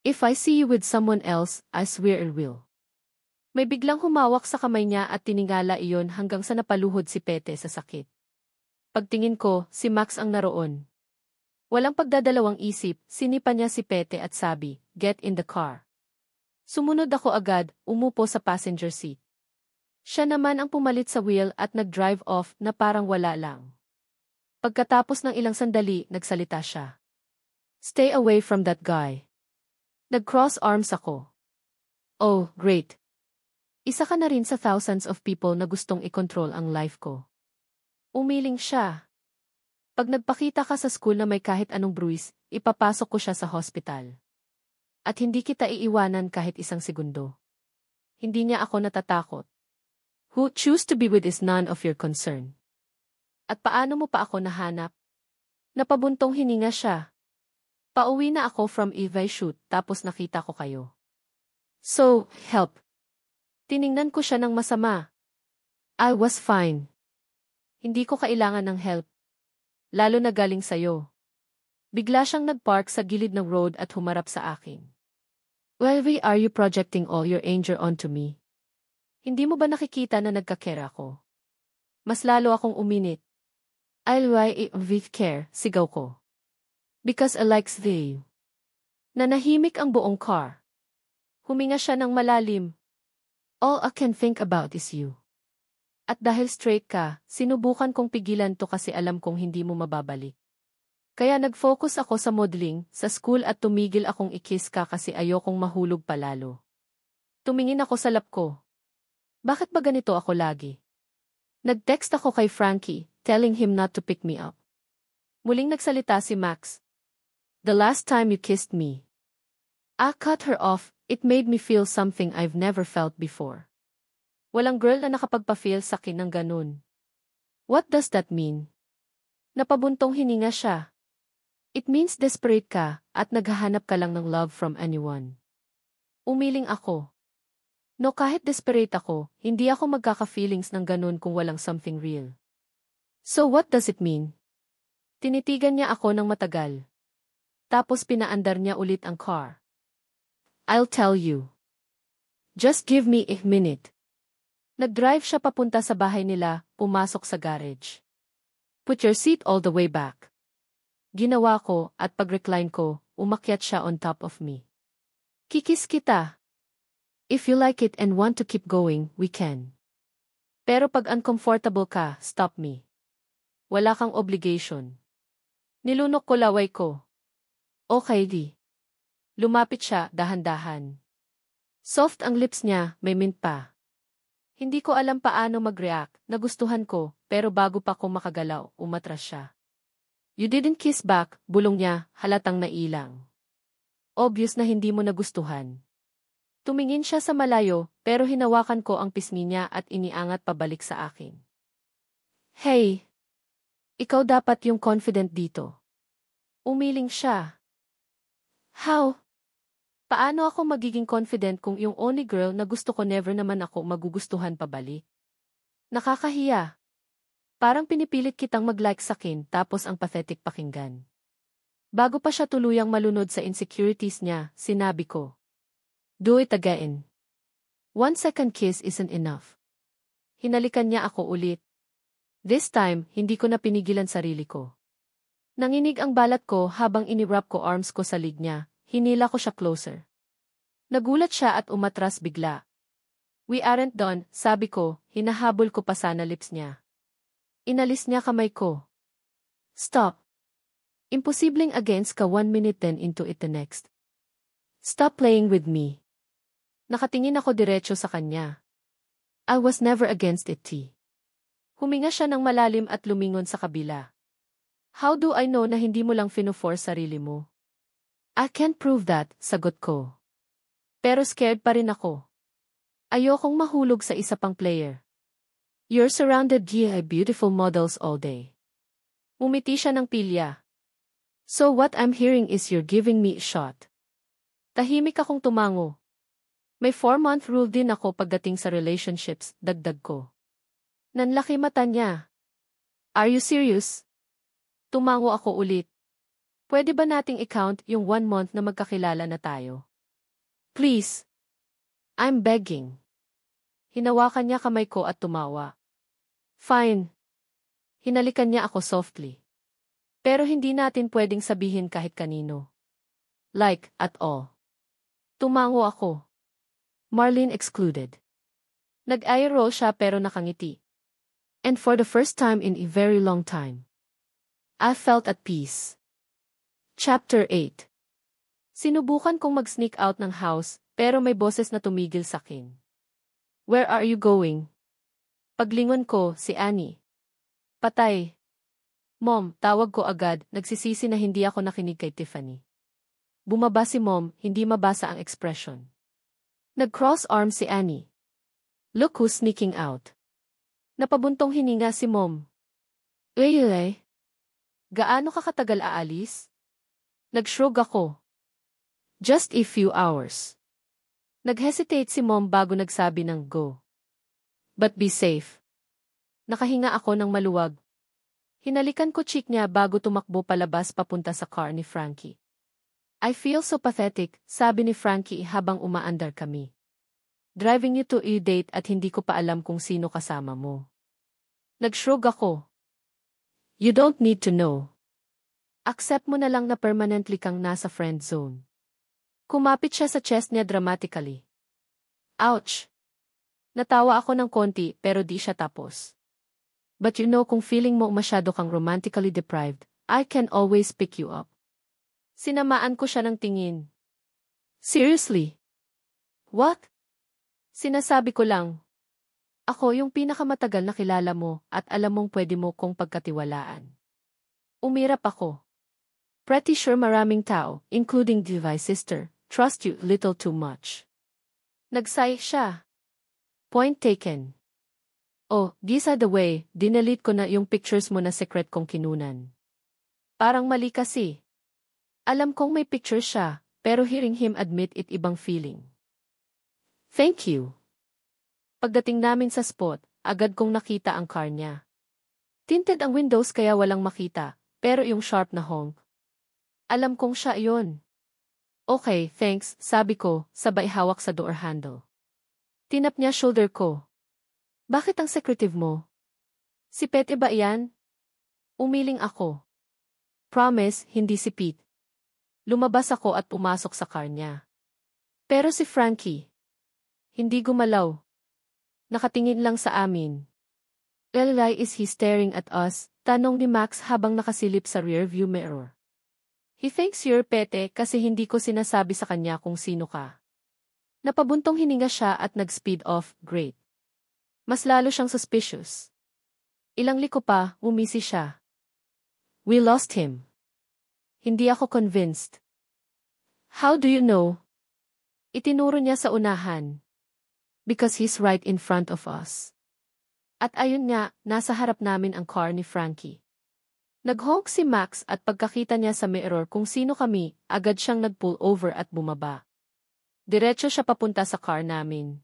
If I see you with someone else, I swear I will. May biglang humawak sa kamay niya at tiningala iyon hanggang sa napaluhod si Pete sa sakit. Pagtingin ko, si Max ang naroon. Walang pagdadalawang isip, sinipa niya si Pete at sabi, get in the car. Sumunod ako agad, umupo sa passenger seat. Siya naman ang pumalit sa wheel at nag-drive off na parang wala lang. Pagkatapos ng ilang sandali, nagsalita siya. Stay away from that guy. Nag-cross arms ako. Oh, great. Isa ka na rin sa thousands of people na gustong i-control ang life ko. Umiling siya. Pag nagpakita ka sa school na may kahit anong bruise, ipapasok ko siya sa hospital. At hindi kita iiwanan kahit isang segundo. Hindi niya ako natatakot. Who choose to be with is none of your concern. At paano mo pa ako nahanap? Napabuntong hininga siya. Pauwi na ako from Eva shoot tapos nakita ko kayo. So, help. Tiningnan ko siya ng masama. I was fine. Hindi ko kailangan ng help. Lalo na galing sa'yo. Bigla siyang nagpark sa gilid ng road at humarap sa akin. Why are you projecting all your anger onto me? Hindi mo ba nakikita na nagkakera ako? Mas lalo akong uminit. I'll why with care, sigaw ko. Because I likes you. Nanahimik ang buong car. Huminga siya ng malalim. All I can think about is you. At dahil straight ka, sinubukan kong pigilan to kasi alam kong hindi mo mababalik. Kaya nag-focus ako sa modeling, sa school at tumigil akong i-kiss ka kasi ayokong mahulog palalo. Tumingin ako sa lap ko. Bakit ba ganito ako lagi? Nag-text ako kay Frankie, telling him not to pick me up. Muling nagsalita si Max. The last time you kissed me. I cut her off, it made me feel something I've never felt before. Walang girl na nakapagpa-feel sa akin ng ganun. What does that mean? Napabuntong hininga siya. It means desperate ka at naghahanap ka lang ng love from anyone. Umiling ako. No, kahit desperate ako, hindi ako magkaka-feelings ng ganun kung walang something real. So what does it mean? Tinitigan niya ako ng matagal. Tapos pinaandar niya ulit ang car. I'll tell you. Just give me a minute. Nag-drive siya papunta sa bahay nila, pumasok sa garage. Put your seat all the way back. Ginawa ko at pag-recline ko, umakyat siya on top of me. Kikis kita. If you like it and want to keep going, we can. Pero pag uncomfortable ka, stop me. Wala kang obligation. Nilunok ko laway ko. Okay di. Lumapit siya, dahan-dahan. Soft ang lips niya, may mint pa. Hindi ko alam paano mag-react, nagustuhan ko, pero bago pa ko makagalaw, umatras siya. You didn't kiss back, bulong niya, halatang nailang. Obvious na hindi mo nagustuhan. Tumingin siya sa malayo, pero hinawakan ko ang pisngi niya at iniangat pabalik sa akin. Hey! Ikaw dapat yung confident dito. Umiling siya. How? Paano ako magiging confident kung yung only girl na gusto ko never naman ako magugustuhan pabalik? Nakakahiya. Parang pinipilit kitang mag-like sa akin tapos ang pathetic pakinggan. Bago pa siya tuluyang malunod sa insecurities niya, sinabi ko. Do it again. 1 second kiss isn't enough. Hinalikan niya ako ulit. This time, hindi ko na pinigilan sarili ko. Nanginig ang balat ko habang inirap ko arms ko sa lig niya. Hinila ko siya closer. Nagulat siya at umatras bigla. We aren't done, sabi ko, hinahabol ko pa sana lips niya. Inalis niya kamay ko. Stop. Imposibleng against ka 1 minute then into it the next. Stop playing with me. Nakatingin ako diretso sa kanya. I was never against it, T. Huminga siya ng malalim at lumingon sa kabila. How do I know na hindi mo lang fino-force sarili mo? I can't prove that, sagot ko. Pero scared pa rin ako. Ayokong mahulog sa isa pang player. You're surrounded by beautiful models all day. Umiti siya ng pilya. So what I'm hearing is you're giving me a shot. Tahimik akong tumango. May 4-month rule din ako pagdating sa relationships, dagdag ko. Nanlaki mata niya. Are you serious? Tumango ako ulit. Pwede ba nating i-count yung 1 month na magkakilala na tayo? Please. I'm begging. Hinawakan niya kamay ko at tumawa. Fine. Hinalikan niya ako softly. Pero hindi natin pwedeng sabihin kahit kanino. Like, at all. Tumango ako. Marlene excluded. Nag-eye roll siya pero nakangiti. And for the first time in a very long time, I felt at peace. Chapter 8. Sinubukan kong mag-sneak out ng house, pero may boses na tumigil sa akin. Where are you going? Paglingon ko, si Annie. Patay. Mom, tawag ko agad, nagsisisi na hindi ako nakinig kay Tiffany. Bumaba si Mom, hindi mabasa ang expression. Nag-cross arm si Annie. Look who's sneaking out. Napabuntong hininga si Mom. Uy, gaano ka katagal aalis? Nag-shrug ako. Just a few hours. Nag-hesitate si Mom bago nagsabi ng go. But be safe. Nakahinga ako ng maluwag. Hinalikan ko cheek niya bago tumakbo palabas papunta sa car ni Frankie. I feel so pathetic, sabi ni Frankie habang umaandar kami. Driving you to a date at hindi ko pa alam kung sino kasama mo. Nag-shrug ako. You don't need to know. Accept mo na lang na permanently kang nasa friend zone. Kumapit siya sa chest niya dramatically. Ouch! Natawa ako ng konti pero di siya tapos. But you know kung feeling mo masyado kang romantically deprived, I can always pick you up. Sinamaan ko siya ng tingin. Seriously? What? Sinasabi ko lang. Ako yung pinakamatagal na kilala mo at alam mong pwede mo kong pagkatiwalaan. Umirap ako. Pretty sure maraming tao, including Devi's sister, trust you little too much. Nagsay siya. Point taken. Oh, this the way, dinelete ko na yung pictures mo na secret kong kinunan. Parang mali kasi. Alam kong may picture siya, pero hearing him admit it ibang feeling. Thank you. Pagdating namin sa spot, agad kong nakita ang car niya. Tinted ang windows kaya walang makita, pero yung sharp na honk. Alam kong siya iyon. Okay, thanks, sabi ko, sabay hawak sa door handle. Tinap niya shoulder ko. Bakit ang secretive mo? Si Pete ba iyan? Umiling ako. Promise, hindi si Pete. Lumabas ako at pumasok sa car niya. Pero si Frankie, hindi gumalaw. Nakatingin lang sa amin. Why is he staring at us? Tanong ni Max habang nakasilip sa rearview mirror. He thinks you're Pete kasi hindi ko sinasabi sa kanya kung sino ka. Napabuntong hininga siya at nag-speed off, great. Mas lalo siyang suspicious. Ilang liko pa, umisi siya. We lost him. Hindi ako convinced. How do you know? Itinuro niya sa unahan. Because he's right in front of us. At ayun nga, nasa harap namin ang car ni Frankie. Nag-honk si Max at pagkakita niya sa mirror kung sino kami, agad siyang nag-pull over at bumaba. Diretso siya papunta sa car namin.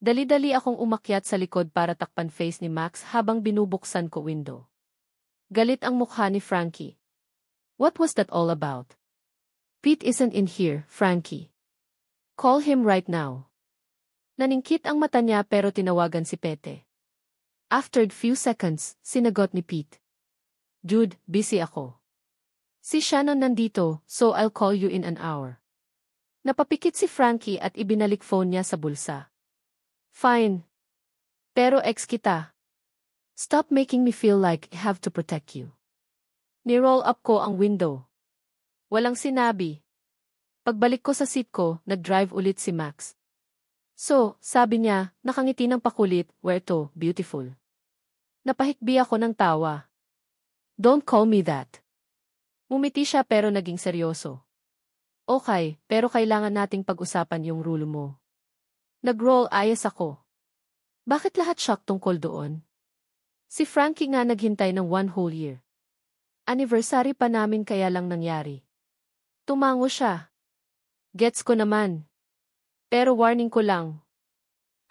Dali-dali akong umakyat sa likod para takpan face ni Max habang binubuksan ko window. Galit ang mukha ni Frankie. What was that all about? Pete isn't in here, Frankie. Call him right now. Naningkit ang mata niya pero tinawagan si Pete. After a few seconds, sinagot ni Pete. Dude, busy ako. Si Shannon nandito, so I'll call you in an hour. Napapikit si Frankie at ibinalik phone niya sa bulsa. Fine. Pero ex kita. Stop making me feel like I have to protect you. Ni-roll up ko ang window. Walang sinabi. Pagbalik ko sa seat ko, nag-drive ulit si Max. So, sabi niya, nakangiti ng pakulit, where to, beautiful. Napahikbi ako ng tawa. Don't call me that. Umiti siya pero naging seryoso. Okay, pero kailangan nating pag-usapan yung rulo mo. Nag-roll ayos ako. Bakit lahat shock tungkol doon? Si Frankie nga naghintay ng 1 whole year. Anniversary pa namin kaya lang nangyari. Tumango siya. Gets ko naman. Pero warning ko lang.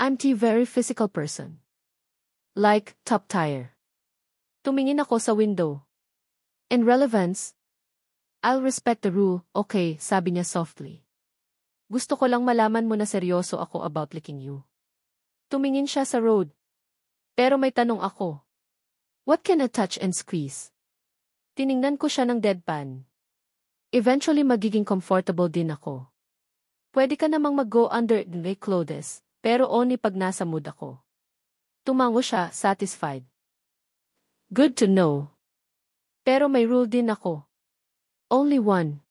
I'm a very physical person. Like, top tier. Tumingin ako sa window. In relevance, I'll respect the rule, okay, sabi niya softly. Gusto ko lang malaman mo na seryoso ako about licking you. Tumingin siya sa road. Pero may tanong ako. What can I touch and squeeze? Tiningnan ko siya ng deadpan. Eventually magiging comfortable din ako. Pwede ka namang mag-go under my clothes, pero only pag nasa mood ako. Tumango siya, satisfied. Good to know. Pero may rule din ako. Only one.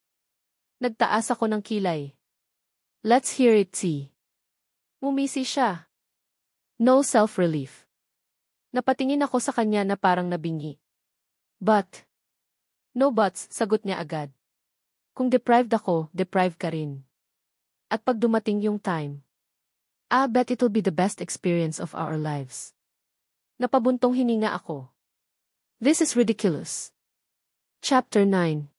Nagtaas ako ng kilay. Let's hear it, T. Umisi siya. No self-relief. Napatingin ako sa kanya na parang nabingi. But. No buts, sagot niya agad. Kung deprived ako, deprived ka rin. At pag dumating yung time, I bet it'll be the best experience of our lives. Napabuntong hininga ako. This is ridiculous. Chapter 9.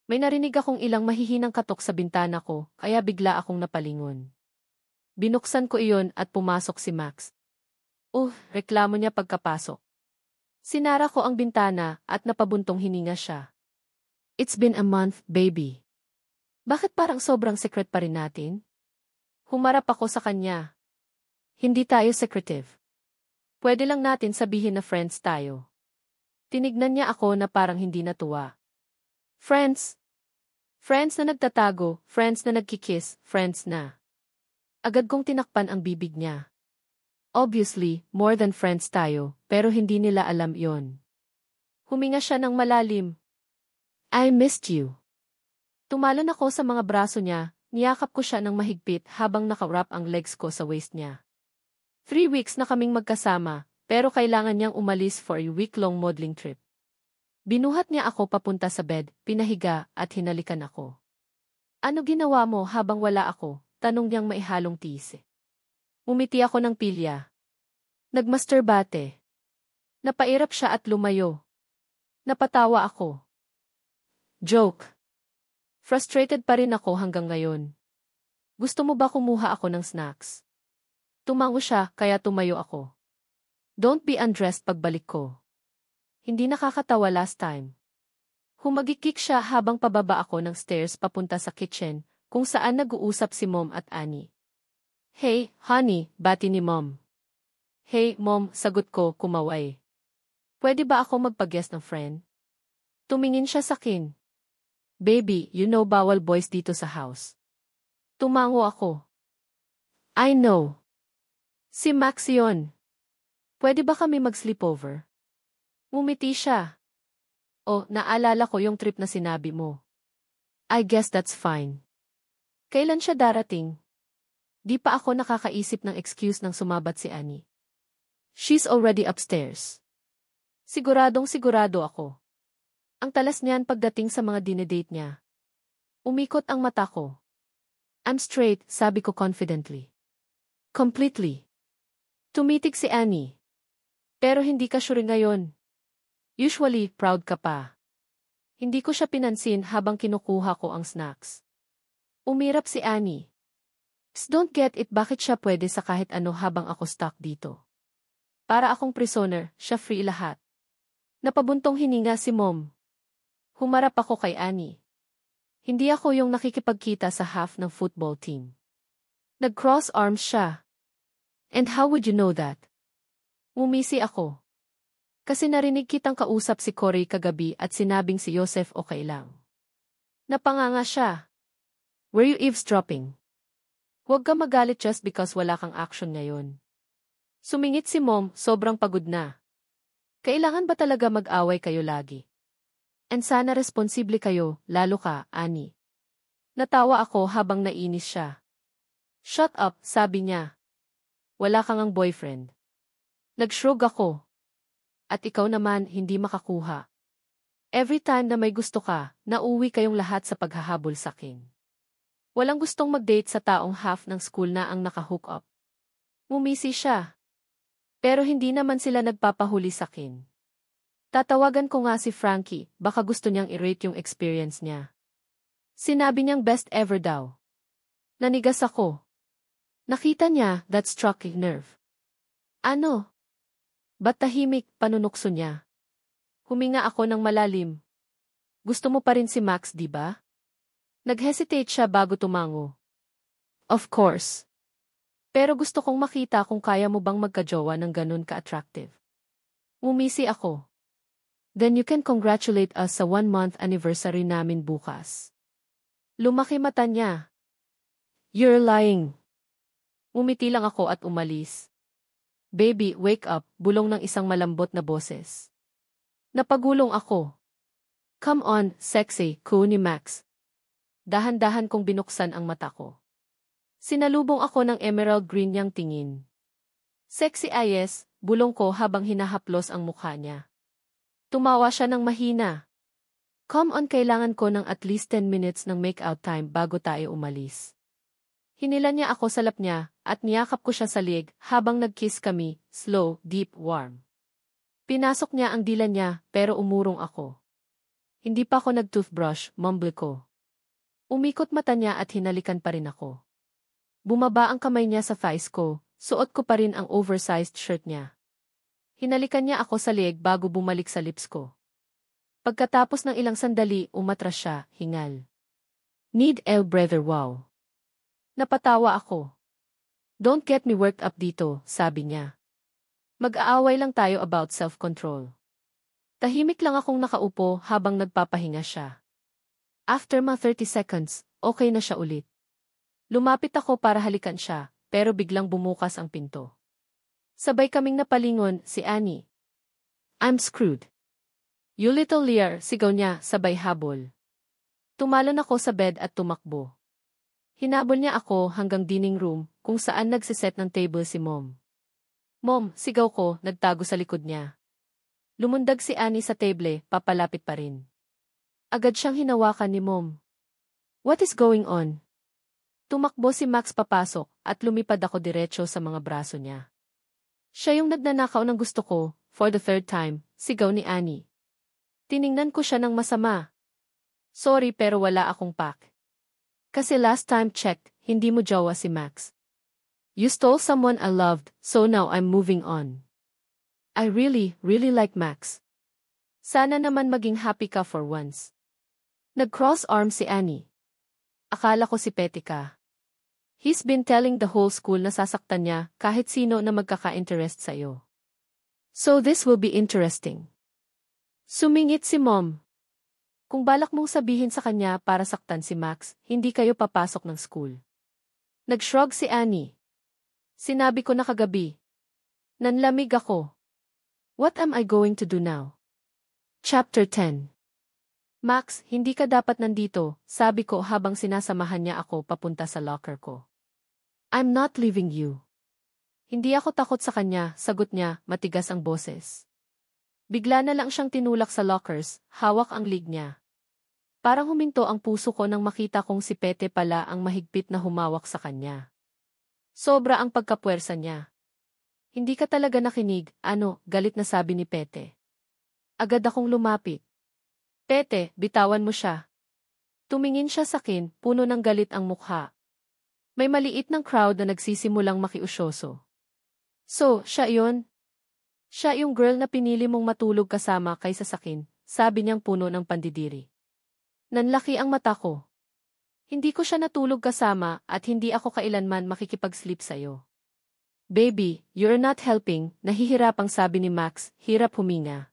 May narinig akong ilang mahihinang katok sa bintana ko, kaya bigla akong napalingon. Binuksan ko iyon at pumasok si Max. Reklamo niya pagkapasok. Sinara ko ang bintana at napabuntong hininga siya. It's been a month, baby. Bakit parang sobrang secret pa rin natin? Humarap ako sa kanya. Hindi tayo secretive. Pwede lang natin sabihin na friends tayo. Tinignan niya ako na parang hindi natuwa. Friends? Friends na nagtatago, friends na nagkikiss, friends na. Agad kong tinakpan ang bibig niya. Obviously, more than friends tayo, pero hindi nila alam yon. Huminga siya ng malalim. I missed you. Tumalon ako sa mga braso niya, niyakap ko siya ng mahigpit habang nakawrap ang legs ko sa waist niya. 3 weeks na kaming magkasama, pero kailangan niyang umalis for a week-long modeling trip. Binuhat niya ako papunta sa bed, pinahiga at hinalikan ako. Ano ginawa mo habang wala ako? Tanong niyang maihalong tiis. Umiti ako ng pilya. Nagmasturbate. Napairap siya at lumayo. Napatawa ako. Joke. Frustrated pa rin ako hanggang ngayon. Gusto mo ba kumuha ako ng snacks? Tumango siya kaya tumayo ako. Don't be undressed pagbalik ko. Hindi nakakatawa last time. Humagikik siya habang pababa ako ng stairs papunta sa kitchen, kung saan nag-uusap si Mom at Annie. Hey, honey, bati ni Mom. Hey, Mom, sagot ko, kumaway. Pwede ba ako magpa-guest ng friend? Tumingin siya sa akin. Baby, you know bawal boys dito sa house. Tumango ako. I know. Si Max yun. Pwede ba kami mag-sleepover? Ngumiti siya. Oh, naalala ko yung trip na sinabi mo. I guess that's fine. Kailan siya darating? Di pa ako nakakaisip ng excuse nang sumabat si Annie. She's already upstairs. Siguradong sigurado ako. Ang talas niyan pagdating sa mga dinedate niya. Umikot ang mata ko. I'm straight, sabi ko confidently. Completely. Tumitig si Annie. Pero hindi ka sure ngayon. Usually, proud ka pa. Hindi ko siya pinansin habang kinukuha ko ang snacks. Umirap si Annie. Psst, don't get it, bakit siya pwede sa kahit ano habang ako stuck dito? Para akong prisoner, siya free lahat. Napabuntong hininga si Mom. Humarap ako kay Annie. Hindi ako yung nakikipagkita sa half ng football team. Nag-cross arms siya. And how would you know that? Ngumisi ako. Kasi narinig kitang kausap si Corey kagabi at sinabing si Joseph okay lang. Napanganga siya. Were you eavesdropping? Huwag ka magalit just because wala kang action ngayon. Sumingit si Mom, sobrang pagod na. Kailangan ba talaga mag-away kayo lagi? And sana responsible kayo, lalo ka, Annie. Natawa ako habang nainis siya. Shut up, sabi niya. Wala kang ang boyfriend. Nag-shrug ako. At ikaw naman hindi makakuha. Every time na may gusto ka, nauwi kayong lahat sa paghahabol sakin. Walang gustong mag-date sa taong half ng school na ang naka-hook up. Ngumisi siya. Pero hindi naman sila nagpapahuli sakin. Tatawagan ko nga si Frankie, baka gusto niyang i-rate yung experience niya. Sinabi niyang best ever daw. Nanigas ako. Nakita niya, that struck a nerve. Ano? Ba't tahimik, panunukso niya? Huminga ako ng malalim. Gusto mo pa rin si Max, di ba? Nag-hesitate siya bago tumango. Of course. Pero gusto kong makita kung kaya mo bang magkajowa ng ganun ka-attractive. Ngumisi ako. Then you can congratulate us sa 1-month anniversary namin bukas. Lumaki mata niya. You're lying. Ngumiti lang ako at umalis. Baby, wake up, bulong ng isang malambot na boses. Napagulong ako. Come on, sexy, coo ni Max. Dahan-dahan kong binuksan ang mata ko. Sinalubong ako ng emerald green niyang tingin. Sexy ayes, bulong ko habang hinahaplos ang mukha niya. Tumawa siya ng mahina. Come on, kailangan ko ng at least 10 minutes ng make-out time bago tayo umalis. Hinila niya ako sa lap niya at niyakap ko siya sa liig habang nag-kiss kami, slow, deep, warm. Pinasok niya ang dila niya pero umurong ako. Hindi pa ako nag-toothbrush, mumble ko. Umikot mata niya at hinalikan pa rin ako. Bumaba ang kamay niya sa thighs ko, suot ko pa rin ang oversized shirt niya. Hinalikan niya ako sa liig bago bumalik sa lips ko. Pagkatapos ng ilang sandali, umatras siya, hingal. Need a breather, wow. Napatawa ako. Don't get me worked up dito, sabi niya. Mag-aaway lang tayo about self-control. Tahimik lang akong nakaupo habang nagpapahinga siya. After mga 30 seconds, okay na siya ulit. Lumapit ako para halikan siya, pero biglang bumukas ang pinto. Sabay kaming napalingon, si Annie. I'm screwed. You little liar, sigaw niya, sabay habol. Tumalon ako sa bed at tumakbo. Hinabol niya ako hanggang dining room, kung saan nagsiset ng table si Mom. Mom, sigaw ko, nagtago sa likod niya. Lumundag si Annie sa table, papalapit pa rin. Agad siyang hinawakan ni Mom. What is going on? Tumakbo si Max papasok at lumipad ako diretso sa mga braso niya. Siya yung nagnanakaw ng gusto ko, for the third time, sigaw ni Annie. Tiningnan ko siya ng masama. Sorry pero wala akong pack. Kasi last time checked, hindi mo jowa si Max. You stole someone I loved, so now I'm moving on. I really like Max. Sana naman maging happy ka for once. Nag-cross arms si Annie. Akala ko si Petty ka. He's been telling the whole school na sasaktan niya kahit sino na magkaka-interest sa'yo. So this will be interesting. Sumingit si Mom. Kung balak mong sabihin sa kanya para saktan si Max, hindi kayo papasok ng school. Nag-shrug si Annie. Sinabi ko na kagabi. Nanlamig ako. What am I going to do now? Chapter 10. Max, hindi ka dapat nandito, sabi ko habang sinasamahan niya ako papunta sa locker ko. I'm not leaving you. Hindi ako takot sa kanya, sagot niya, matigas ang boses. Bigla na lang siyang tinulak sa lockers, hawak ang lig niya. Parang huminto ang puso ko nang makita kong si Pete pala ang mahigpit na humawak sa kanya. Sobra ang pagkapuwersa niya. Hindi ka talaga nakinig, galit na sabi ni Pete. Agad akong lumapit. Pete, bitawan mo siya. Tumingin siya sa akin, puno ng galit ang mukha. May maliit ng crowd na nagsisimulang makiusyoso. So, siya yun? Siya yung girl na pinili mong matulog kasama kaysa sakin, sabi niyang puno ng pandidiri. Nanlaki ang mata ko. Hindi ko siya natulog kasama at hindi ako kailanman makikipag-sleep sa'yo. Baby, you're not helping, nahihirapang sabi ni Max, hirap huminga.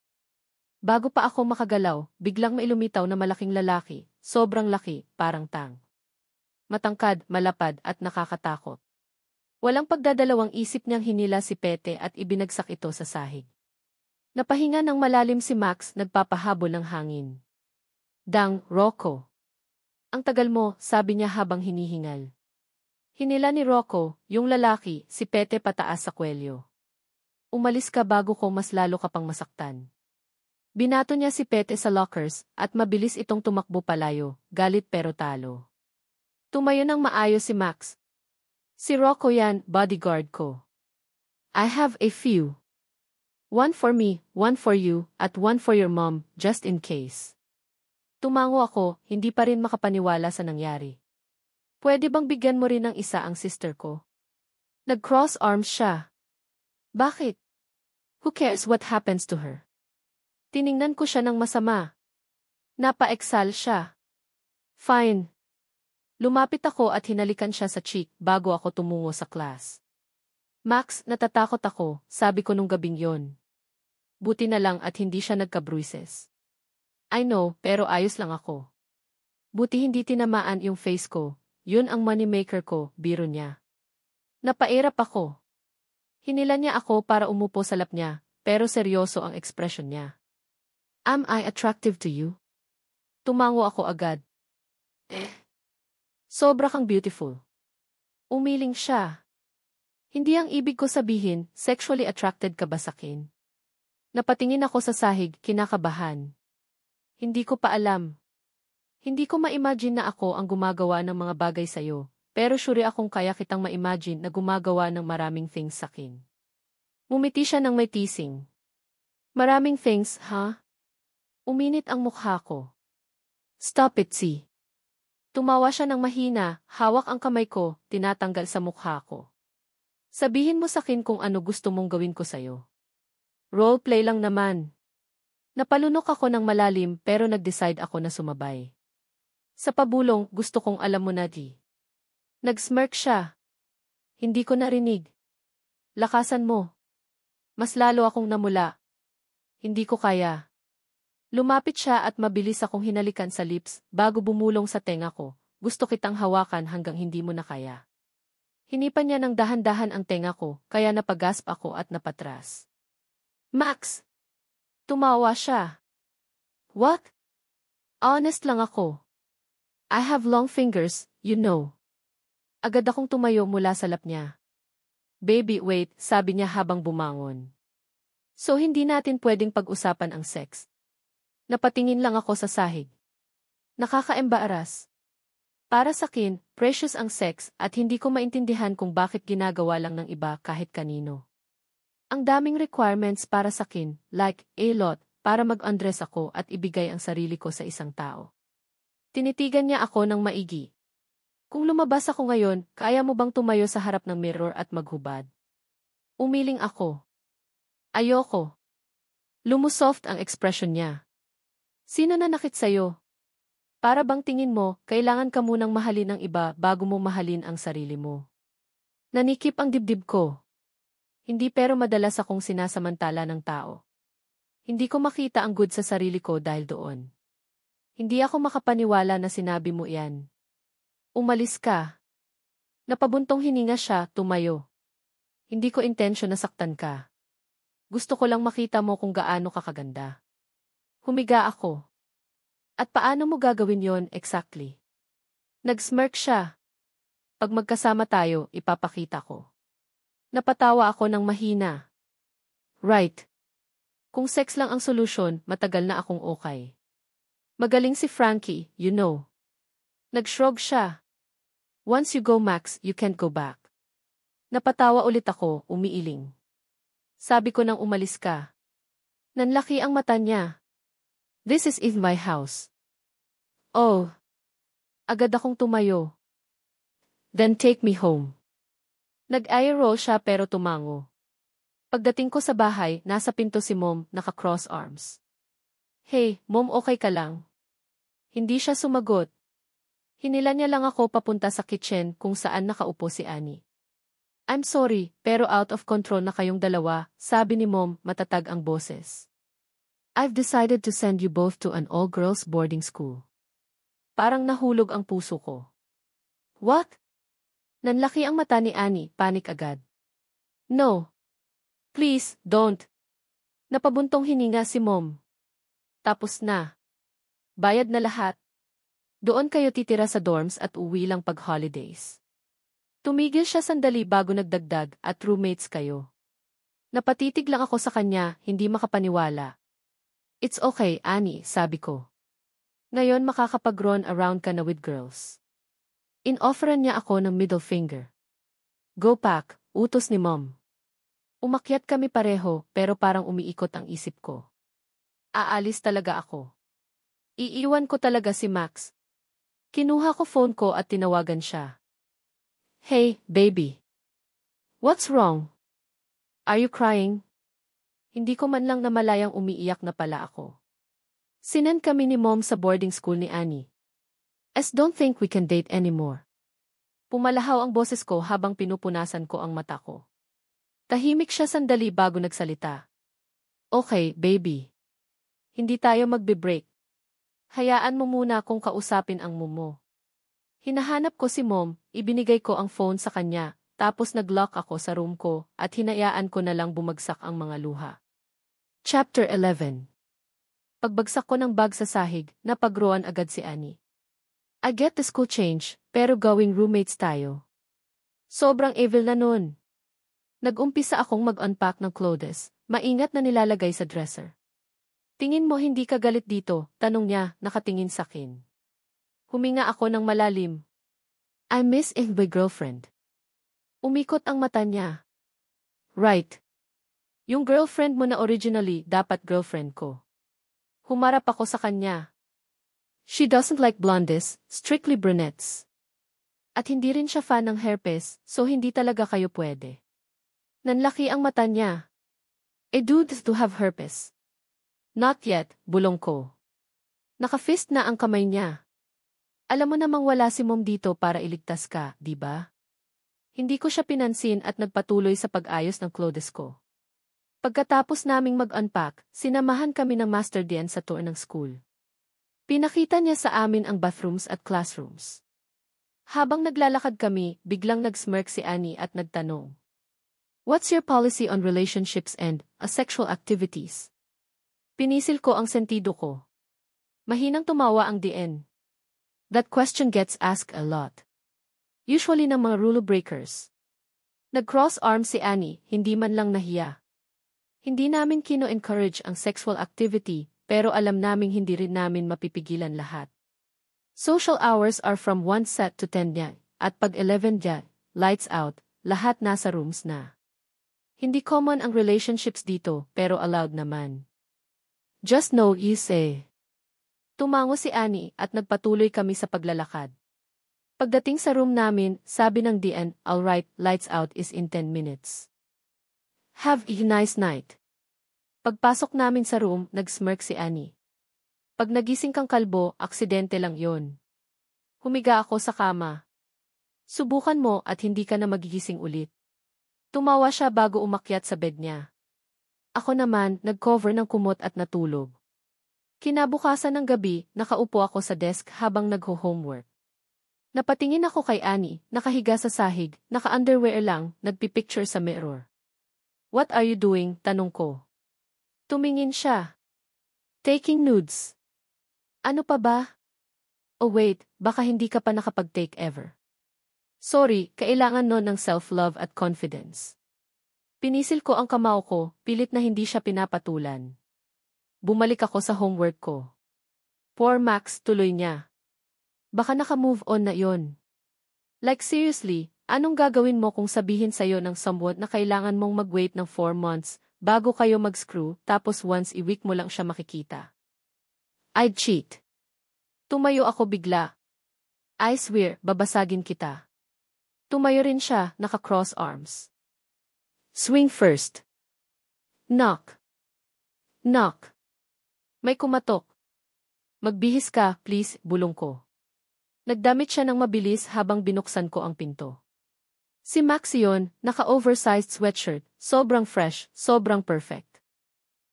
Bago pa ako makagalaw, biglang may lumitaw na malaking lalaki, sobrang laki, parang tang. Matangkad, malapad at nakakatakot. Walang pagdadalawang isip niyang hinila si Pete at ibinagsak ito sa sahig. Napahinga ng malalim si Max, nagpapahabol ng hangin. Dang, Rocco. Ang tagal mo, sabi niya habang hinihingal. Hinila ni Rocco, yung lalaki, si Pete pataas sa kwelyo. Umalis ka bago ko mas lalo ka pang masaktan. Binato niya si Pete sa lockers at mabilis itong tumakbo palayo, galit pero talo. Tumayo ng maayos si Max. Si Rocco yan, bodyguard ko. I have a few. One for me, one for you, at one for your mom, just in case. Tumango ako, hindi pa rin makapaniwala sa nangyari. Pwede bang bigyan mo rin ng isa ang sister ko? Nag-cross arms siya. Bakit? Who cares what happens to her? Tiningnan ko siya ng masama. Napa-exal siya. Fine. Lumapit ako at hinalikan siya sa cheek bago ako tumungo sa class. Max, natatakot ako, sabi ko nung gabing yon. Buti na lang at hindi siya nagka-bruises. I know, pero ayos lang ako. Buti hindi tinamaan yung face ko, yun ang moneymaker ko, biro niya. Napairap ako. Hinila niya ako para umupo sa lap niya, pero seryoso ang ekspresyon niya. Am I attractive to you? Tumango ako agad. Sobra kang beautiful. Umiling siya. Hindi ang ibig ko sabihin, sexually attracted ka ba sakin? Napatingin ako sa sahig, kinakabahan. Hindi ko pa alam. Hindi ko ma-imagine na ako ang gumagawa ng mga bagay sa'yo, pero sure akong kaya kitang ma-imagine na gumagawa ng maraming things sakin. Mumiti siya ng may teasing. Maraming things, ha? Uminit ang mukha ko. Stop it, see. Tumawa siya ng mahina, hawak ang kamay ko, tinatanggal sa mukha ko. Sabihin mo sakin kung ano gusto mong gawin ko sa'yo. Roleplay lang naman. Napalunok ako ng malalim pero nag-decide ako na sumabay. Sa pabulong, gusto kong alam mo na di. Nag-smirk siya. Hindi ko narinig. Lakasan mo. Mas lalo akong namula. Hindi ko kaya. Lumapit siya at mabilis akong hinalikan sa lips bago bumulong sa tenga ko. Gusto kitang hawakan hanggang hindi mo na kaya. Hinipan niya ng dahan-dahan ang tenga ko, kaya napagasp ako at napatras. Max! Tumawa siya. What? Honest lang ako. I have long fingers, you know. Agad akong tumayo mula sa lap niya. Baby, wait, sabi niya habang bumangon. So hindi natin pwedeng pag-usapan ang sex. Napatingin lang ako sa sahig. Nakaka-embaras. Para sakin, precious ang sex at hindi ko maintindihan kung bakit ginagawa lang ng iba kahit kanino. Ang daming requirements para sakin, like, a lot, para mag-undress ako at ibigay ang sarili ko sa isang tao. Tinitigan niya ako ng maigi. Kung lumabas ako ngayon, kaya mo bang tumayo sa harap ng mirror at maghubad? Umiling ako. Ayoko. Lumusoft ang ekspresyon niya. Sino nanakit sa'yo? Para bang tingin mo, kailangan ka munang mahalin ang iba bago mo mahalin ang sarili mo. Nanikip ang dibdib ko. Hindi pero madalas akong sinasamantala ng tao. Hindi ko makita ang good sa sarili ko dahil doon. Hindi ako makapaniwala na sinabi mo iyan. Umalis ka. Napabuntong hininga siya, tumayo. Hindi ko intensyon na saktan ka. Gusto ko lang makita mo kung gaano ka kaganda. Humiga ako. At paano mo gagawin yon exactly? Nag-smirk siya. Pag magkasama tayo, ipapakita ko. Napatawa ako ng mahina. Right. Kung sex lang ang solusyon, matagal na akong okay. Magaling si Frankie, you know. Nag-shrug siya. Once you go Max, you can't go back. Napatawa ulit ako, umiiling. Sabi ko nang umalis ka. Nanlaki ang mata niya. This is in my house. Oh. Agad akong tumayo. Then take me home. Nag-eye roll siya pero tumango. Pagdating ko sa bahay, nasa pinto si Mom, naka-cross arms. Hey, Mom, okay ka lang? Hindi siya sumagot. Hinila niya lang ako papunta sa kitchen kung saan nakaupo si Annie. I'm sorry, pero out of control na kayong dalawa, sabi ni Mom, matatag ang boses. I've decided to send you both to an all-girls boarding school. Parang nahulog ang puso ko. What? Nanlaki ang mata ni Annie, panik agad. No. Please, don't. Napabuntong hininga si Mom. Tapos na. Bayad na lahat. Doon kayo titira sa dorms at uwi lang pag holidays. Tumigil siya sandali bago nagdagdag at roommates kayo. Napatitig lang ako sa kanya, hindi makapaniwala. It's okay, Annie, sabi ko. Ngayon makakapag-run around ka na with girls. In-offeran niya ako ng middle finger. Go pack, utos ni Mom. Umakyat kami pareho pero parang umiikot ang isip ko. Aalis talaga ako. Iiwan ko talaga si Max. Kinuha ko phone ko at tinawagan siya. Hey, baby. What's wrong? Are you crying? Hindi ko man lang namalayang umiiyak na pala ako. Sinend kami ni Mom sa boarding school ni Annie. Don't think we can date anymore. Pumalahaw ang boses ko habang pinupunasan ko ang mata ko. Tahimik siya sandali bago nagsalita. Okay, baby. Hindi tayo magbe-break. Hayaan mo muna kung kausapin ang mumo. Hinahanap ko si Mom, ibinigay ko ang phone sa kanya, tapos nag-lock ako sa room ko at hinayaan ko na lang bumagsak ang mga luha. Chapter 11. Pagbagsak ko ng bag sa sahig, napagroan agad si Annie. I get the school change, pero going roommates tayo. Sobrang evil na nun. Nag-umpisa akong mag-unpack ng clothes, maingat na nilalagay sa dresser. Tingin mo hindi ka galit dito, tanong niya, nakatingin sa akin. Huminga ako ng malalim. I miss my girlfriend. Umikot ang mata niya. Right. Yung girlfriend mo na originally, dapat girlfriend ko. Humarap ako sa kanya. She doesn't like blondes, strictly brunettes. At hindi rin siya fan ng herpes, so hindi talaga kayo pwede. Nanlaki ang mata niya. Dude to have herpes. Not yet, bulong ko. Naka-fist na ang kamay niya. Alam mo namang wala si Mom dito para iligtas ka, di ba? Hindi ko siya pinansin at nagpatuloy sa pag-ayos ng clothes ko. Pagkatapos naming mag-unpack, sinamahan kami ng Master Dian sa tour ng school. Pinakita niya sa amin ang bathrooms at classrooms. Habang naglalakad kami, biglang nag-smirk si Annie at nagtanong. What's your policy on relationships and sexual activities? Pinisil ko ang sentido ko. Mahinang tumawa ang DN. That question gets asked a lot. Usually ng mga rule breakers. Nag-cross arms si Annie, hindi man lang nahiya. Hindi namin kino-encourage ang sexual activity, pero alam naming hindi rin namin mapipigilan lahat. Social hours are from 1 set to 10 yan, at pag 11 yan, lights out, lahat nasa rooms na. Hindi common ang relationships dito, pero allowed naman. Just know you say. Tumango si Annie at nagpatuloy kami sa paglalakad. Pagdating sa room namin, sabi ng DN, alright, lights out is in 10 minutes. Have a nice night. Pagpasok namin sa room, nag-smirk si Annie. Pag nagising kang kalbo, aksidente lang yon. Humiga ako sa kama. Subukan mo at hindi ka na magigising ulit. Tumawa siya bago umakyat sa bed niya. Ako naman, nag-cover ng kumot at natulog. Kinabukasan ng gabi, nakaupo ako sa desk habang nagho-homework. Napatingin ako kay Annie, nakahiga sa sahig, naka-underwear lang, nagpipicture sa mirror. What are you doing? Tanong ko. Tumingin siya. Taking nudes. Ano pa ba? Oh wait, baka hindi ka pa nakapag-take ever. Sorry, kailangan nun ng self-love at confidence. Pinisil ko ang kamao ko, pilit na hindi siya pinapatulan. Bumalik ako sa homework ko. Poor Max, tuloy niya. Baka naka-move on na yon. Like seriously, anong gagawin mo kung sabihin sa'yo ng someone na kailangan mong mag-wait ng 4 months bago kayo mag-screw tapos once a week mo lang siya makikita? I'd cheat. Tumayo ako bigla. I swear, babasagin kita. Tumayo rin siya, naka-cross arms. Swing first. Knock. Knock. May kumatok. Magbihis ka, please, bulong ko. Nagdamit siya ng mabilis habang binuksan ko ang pinto. Si Max yun, naka-oversized sweatshirt, sobrang fresh, sobrang perfect.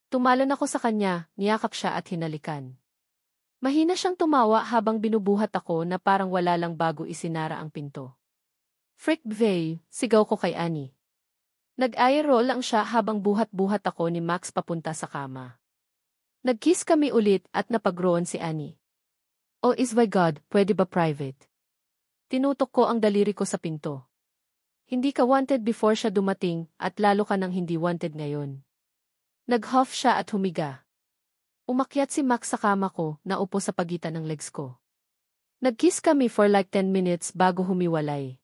Tumalon ako sa kanya, niyakap siya at hinalikan. Mahina siyang tumawa habang binubuhat ako na parang wala lang bago isinara ang pinto. Frick vey, sigaw ko kay Annie. Nag-eye roll lang siya habang buhat-buhat ako ni Max papunta sa kama. Nag-kiss kami ulit at napagroon si Annie. Oh is my God, pwede ba private? Tinutok ko ang daliri ko sa pinto. Hindi ka wanted before siya dumating at lalo ka nang hindi wanted ngayon. Nag-huff siya at humiga. Umakyat si Max sa kama ko, naupo sa pagitan ng legs ko. Nag-kiss kami for like 10 minutes bago humiwalay.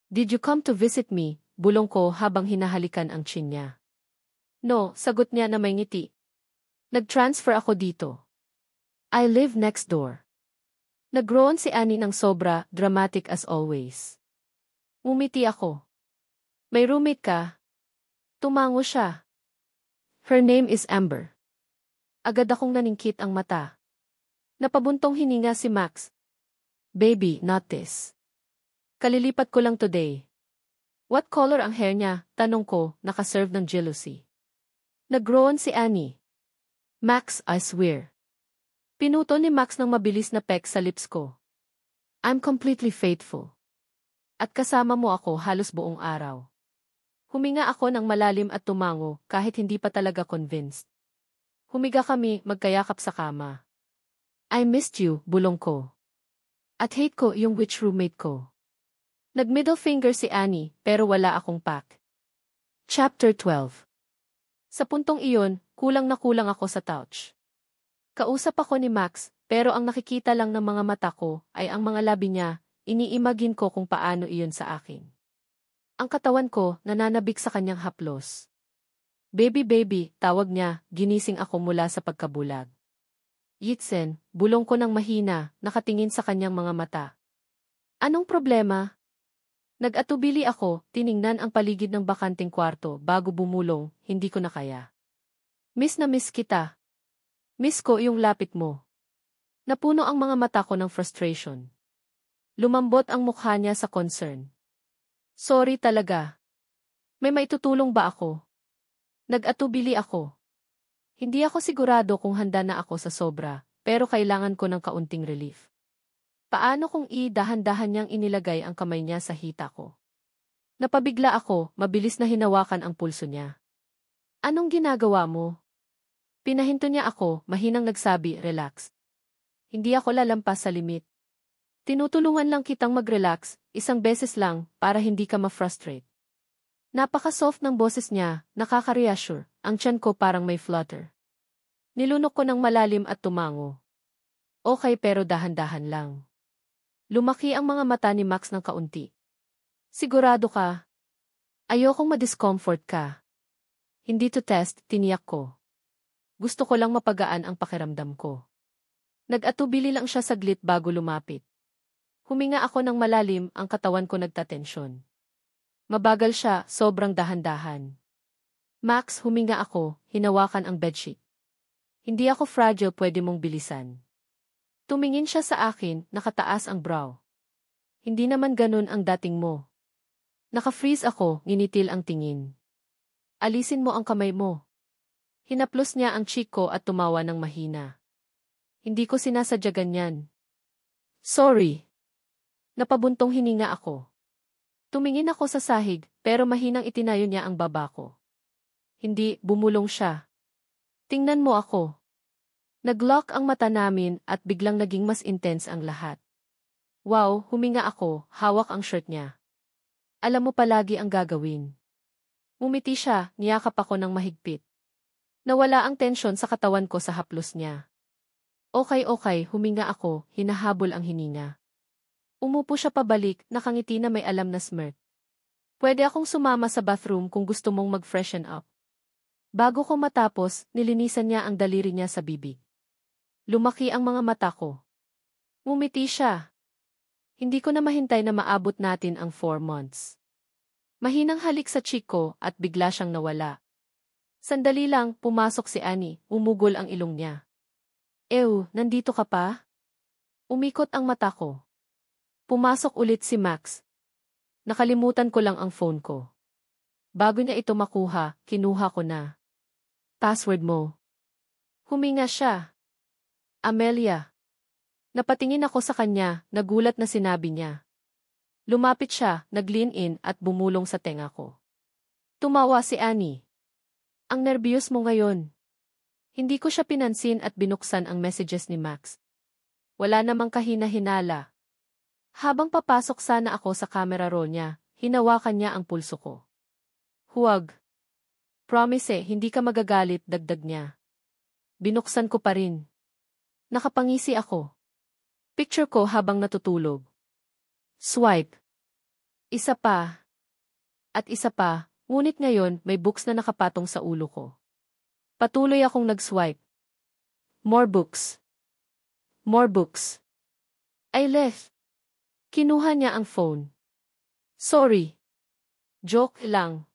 Did you come to visit me? Bulong ko habang hinahalikan ang chin niya. No, sagot niya na may ngiti. Nag-transfer ako dito. I live next door. Nag-groan si Annie ng sobra, dramatic as always. Umiti ako. May roommate ka? Tumango siya. Her name is Amber. Agad akong naningkit ang mata. Napabuntong hininga si Max. Baby, not this. Kalilipat ko lang today. What color ang hair niya? Tanong ko, nakaserve ng jealousy. Nag-groan si Annie. Max, I swear. Pinuto ni Max ng mabilis na peck sa lips ko. I'm completely faithful. At kasama mo ako halos buong araw. Huminga ako ng malalim at tumango kahit hindi pa talaga convinced. Humiga kami, magkayakap sa kama. I missed you, bulong ko. At hate ko yung witch roommate ko. Nag-middle finger si Annie, pero wala akong pack. Chapter 12. Sa puntong iyon, kulang na kulang ako sa couch. Kausap ako ni Max, pero ang nakikita lang ng mga mata ko ay ang mga labi niya, iniimagine ko kung paano iyon sa akin. Ang katawan ko, nananabik sa kanyang haplos. Baby baby, tawag niya, ginising ako mula sa pagkabulag. Yitsen, bulong ko ng mahina, nakatingin sa kanyang mga mata. Anong problema? Nag-atubili ako, tiningnan ang paligid ng bakanting kwarto bago bumulong, hindi ko na kaya. Miss na miss kita. Miss ko yung lapit mo. Napuno ang mga mata ko ng frustration. Lumambot ang mukha niya sa concern. Sorry talaga. May maitutulong ba ako? Nag-atubili ako. Hindi ako sigurado kung handa na ako sa sobra, pero kailangan ko ng kaunting relief. Paano kung dahan-dahan niyang inilagay ang kamay niya sa hita ko? Napabigla ako, mabilis na hinawakan ang pulso niya. Anong ginagawa mo? Pinahinto niya ako, mahinang nagsabi, relax. Hindi ako lalampas sa limit. Tinutulungan lang kitang mag-relax, isang beses lang, para hindi ka ma-frustrate. Napaka-soft ng boses niya, nakaka-reassure, ang tiyan ko parang may flutter. Nilunok ko ng malalim at tumango. Okay pero dahan-dahan lang. Lumaki ang mga mata ni Max ng kaunti. Sigurado ka? Ayokong ma-discomfort ka. Hindi to test, tiniyak ko. Gusto ko lang mapagaan ang pakiramdam ko. Nag-atubili lang siya saglit bago lumapit. Huminga ako ng malalim, ang katawan ko nagtatensyon. Mabagal siya, sobrang dahan-dahan. Max, huminga ako, hinawakan ang bedsheet. Hindi ako fragile, pwede mong bilisan. Tumingin siya sa akin, nakataas ang brow. Hindi naman ganun ang dating mo. Naka-freeze ako, nginitil ang tingin. Alisin mo ang kamay mo. Hinaplos niya ang cheek ko at tumawa ng mahina. Hindi ko sinasadya ganyan. Sorry. Napabuntong hininga ako. Tumingin ako sa sahig, pero mahinang itinayo niya ang baba ko. Hindi, bumulong siya. Tingnan mo ako. Nag-lock ang mata namin at biglang naging mas intense ang lahat. Wow, huminga ako, hawak ang shirt niya. Alam mo palagi ang gagawin. Umiti siya, niyakap ako ng mahigpit. Nawala ang tensyon sa katawan ko sa haplos niya. Okay, huminga ako, hinahabol ang hininga. Umupo siya pabalik, nakangiti na may alam na smirk. Pwede akong sumama sa bathroom kung gusto mong mag-freshen up. Bago ko matapos, nilinisan niya ang daliri niya sa bibig. Lumaki ang mga mata ko. Ngumiti siya. Hindi ko na mahintay na maabot natin ang 4 months. Mahinang halik sa cheek ko at bigla siyang nawala. Sandali lang, pumasok si Annie, umugol ang ilong niya. Ew, nandito ka pa? Umikot ang mata ko. Pumasok ulit si Max. Nakalimutan ko lang ang phone ko. Bago niya ito makuha, kinuha ko na. Password mo. Huminga siya. Amelia. Napatingin ako sa kanya, nagulat na sinabi niya. Lumapit siya, nag-lean in at bumulong sa tenga ko. Tumawa si Annie. Ang nerbiyos mo ngayon. Hindi ko siya pinansin at binuksan ang messages ni Max. Wala namang kahina-hinala. Habang papasok sana ako sa camera roll niya, hinawakan niya ang pulso ko. Huwag. Promise hindi ka magagalit, dagdag niya. Binuksan ko pa rin. Nakapangisi ako. Picture ko habang natutulog. Swipe. Isa pa. At isa pa, ngunit ngayon may books na nakapatong sa ulo ko. Patuloy akong nag-swipe. More books. More books. I left. Kinuha niya ang phone. Sorry. Joke lang.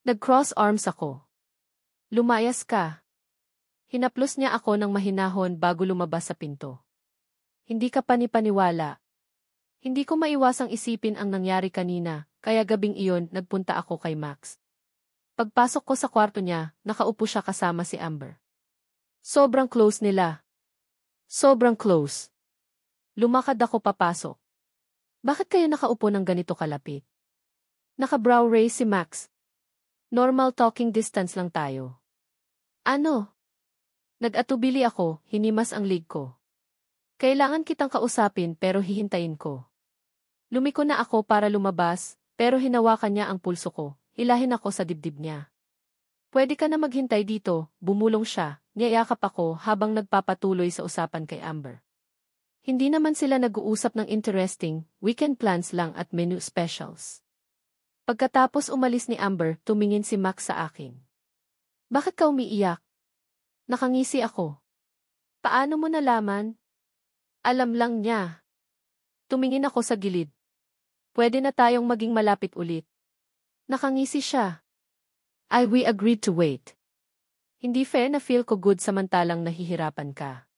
Nag-cross arms ako. Lumayas ka. Hinaplos niya ako ng mahinahon bago lumabas sa pinto. Hindi ka panipaniwala. Hindi ko maiwasang isipin ang nangyari kanina, kaya gabing iyon nagpunta ako kay Max. Pagpasok ko sa kwarto niya, nakaupo siya kasama si Amber. Sobrang close nila. Sobrang close. Lumakad ako papasok. Bakit kayo nakaupo ng ganito kalapit? Naka-brow raise si Max. Normal talking distance lang tayo. Ano? Nag-atubili ako, hinimas ang lig ko. Kailangan kitang kausapin pero hihintayin ko. Lumiko na ako para lumabas, pero hinawakan niya ang pulso ko, hilahin ako sa dibdib niya. Pwede ka na maghintay dito, bumulong siya, niyayakap ako habang nagpapatuloy sa usapan kay Amber. Hindi naman sila nag-uusap ng interesting, weekend plans lang at menu specials. Pagkatapos umalis ni Amber, tumingin si Max sa akin. Bakit ka umiiyak? Nakangisi ako. Paano mo nalaman? Alam lang niya. Tumingin ako sa gilid. Pwede na tayong maging malapit ulit. Nakangisi siya. We agreed to wait. Hindi fair na feel ko good samantalang nahihirapan ka.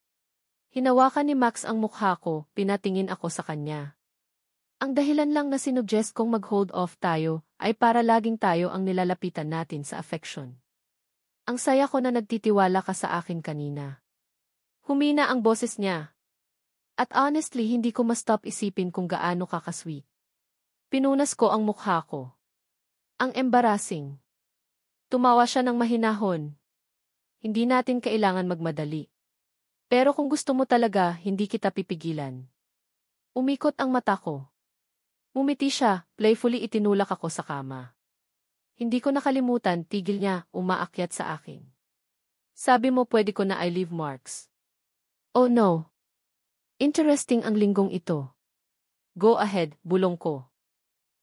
Hinawakan ni Max ang mukha ko, pinatingin ako sa kanya. Ang dahilan lang na sinuggest kong mag-hold off tayo ay para laging tayo ang nilalapitan natin sa affection. Ang saya ko na nagtitiwala ka sa akin kanina. Humina ang boses niya. At honestly, hindi ko ma-stop isipin kung gaano kakasweet. Pinunas ko ang mukha ko. Ang embarrassing. Tumawa siya ng mahinahon. Hindi natin kailangan magmadali. Pero kung gusto mo talaga, hindi kita pipigilan. Umikot ang mata ko. Umiti siya, playfully itinulak ako sa kama. Hindi ko nakalimutan, tigil niya, umaakyat sa akin. Sabi mo pwede ko na I leave marks. Oh no. Interesting ang linggong ito. Go ahead, bulong ko.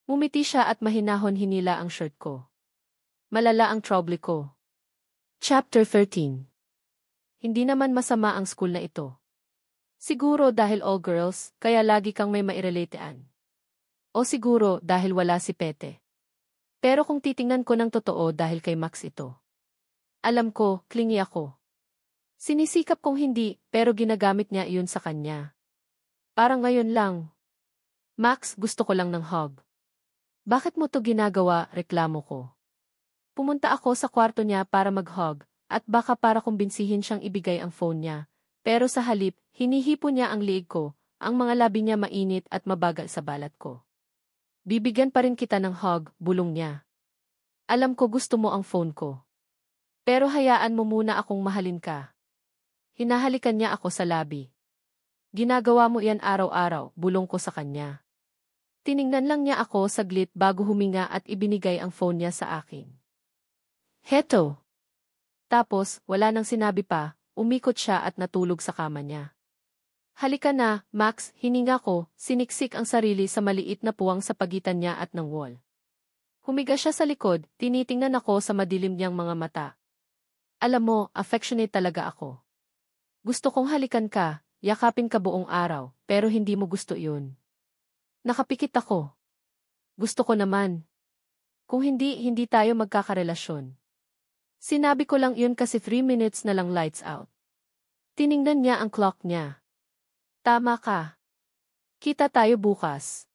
Umiti siya at mahinahon hinila ang shirt ko. Malala ang trouble ko. Chapter 13. Hindi naman masama ang school na ito. Siguro dahil all girls, kaya lagi kang may mairelatean. O siguro dahil wala si Pete. Pero kung titingnan ko ng totoo dahil kay Max ito. Alam ko, clingy ako. Sinisikap kong hindi, pero ginagamit niya iyon sa kanya. Parang ngayon lang. Max, gusto ko lang ng hug. Bakit mo to ginagawa, reklamo ko. Pumunta ako sa kwarto niya para mag-hug, at baka para kumbinsihin siyang ibigay ang phone niya. Pero sa halip, hinihipo niya ang liig ko, ang mga labi niya mainit at mabagal sa balat ko. Bibigyan pa rin kita ng hug, bulong niya. Alam ko gusto mo ang phone ko. Pero hayaan mo muna akong mahalin ka. Hinahalikan niya ako sa labi. Ginagawa mo yan araw-araw, bulong ko sa kanya. Tiningnan lang niya ako saglit bago huminga at ibinigay ang phone niya sa akin. Heto. Tapos, wala nang sinabi pa, umikot siya at natulog sa kama niya. Halika na, Max, hininga ko, siniksik ang sarili sa maliit na puwang sa pagitan niya at ng wall. Humiga siya sa likod, tinitingnan ako sa madilim niyang mga mata. Alam mo, affectionate talaga ako. Gusto kong halikan ka, yakapin ka buong araw, pero hindi mo gusto iyon. Nakapikit ako. Gusto ko naman. Kung hindi, hindi tayo magkakarelasyon. Sinabi ko lang iyon kasi 3 minutes na lang lights out. Tiningnan niya ang clock niya. Tama ka. Kita tayo bukas.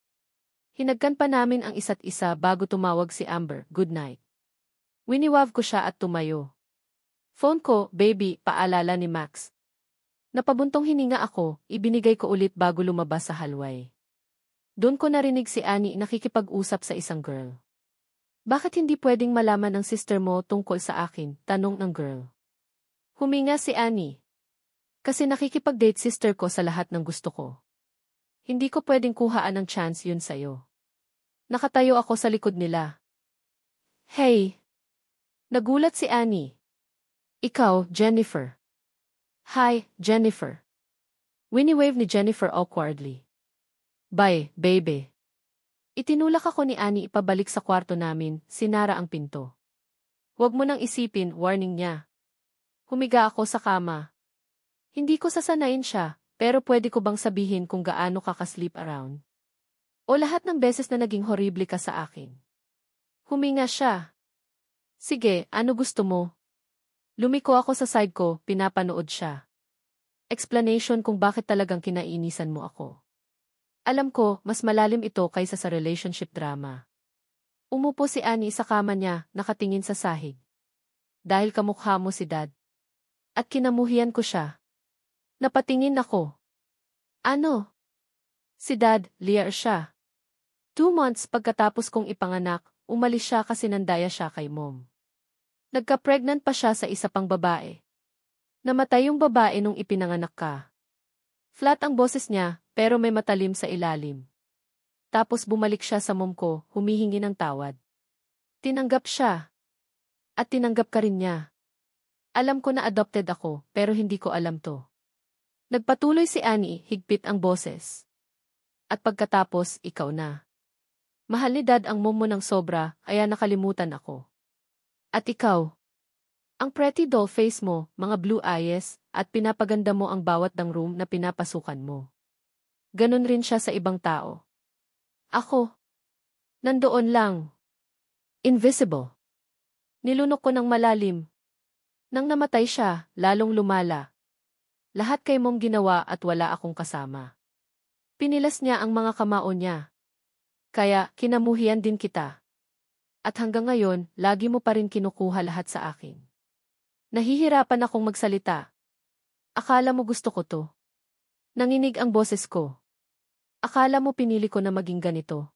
Hinagkan pa namin ang isa't isa bago tumawag si Amber, good night. Winiwav ko siya at tumayo. Phone ko, baby, paalala ni Max. Napabuntong hininga ako, ibinigay ko ulit bago lumabas sa hallway. Doon ko narinig si Annie nakikipag-usap sa isang girl. Bakit hindi pwedeng malaman ng sister mo tungkol sa akin? Tanong ng girl. Huminga si Annie. Kasi nakikipag-date sister ko sa lahat ng gusto ko. Hindi ko pwedeng kuhaan ng chance yun sa'yo. Nakatayo ako sa likod nila. Hey! Nagulat si Annie. Ikaw, Jennifer. Hi, Jennifer. Wini-wave ni Jennifer awkwardly. Bye, baby. Itinulak ako ni Annie ipabalik sa kwarto namin, sinara ang pinto. Huwag mo nang isipin, warning niya. Humiga ako sa kama. Hindi ko sasanayin siya, pero pwede ko bang sabihin kung gaano ka ka-sleep around? O lahat ng beses na naging horrible ka sa akin? Huminga siya. Sige, ano gusto mo? Lumiko ako sa side ko, pinapanood siya. Explanation kung bakit talagang kinainisan mo ako. Alam ko, mas malalim ito kaysa sa relationship drama. Umupo si Annie sa kama niya, nakatingin sa sahig. Dahil kamukha mo si Dad. At kinamuhian ko siya. Napatingin ako. Ano? Si Dad, liar siya. 2 months pagkatapos kong ipanganak, umalis siya kasi nandaya siya kay Mom. Nagka-pregnant pa siya sa isa pang babae. Namatay yung babae nung ipinanganak ka. Flat ang boses niya, pero may matalim sa ilalim. Tapos bumalik siya sa mom ko, humihingi ng tawad. Tinanggap siya. At tinanggap ka rin niya. Alam ko na adopted ako, pero hindi ko alam to. Nagpatuloy si Annie, higpit ang boses. At pagkatapos, ikaw na. Mahal ni Dad ang mom mo ng sobra, kaya nakalimutan ako. At ikaw? Ang pretty doll face mo, mga blue eyes, at pinapaganda mo ang bawat dang room na pinapasukan mo. Ganon rin siya sa ibang tao. Ako. Nandoon lang. Invisible. Nilunok ko ng malalim. Nang namatay siya, lalong lumala. Lahat kay mong ginawa at wala akong kasama. Pinilas niya ang mga kamao niya. Kaya, kinamuhian din kita. At hanggang ngayon, lagi mo pa rin kinukuha lahat sa akin. Nahihirapan akong magsalita. Akala mo gusto ko to. Nanginig ang boses ko. Akala mo pinili ko na maging ganito.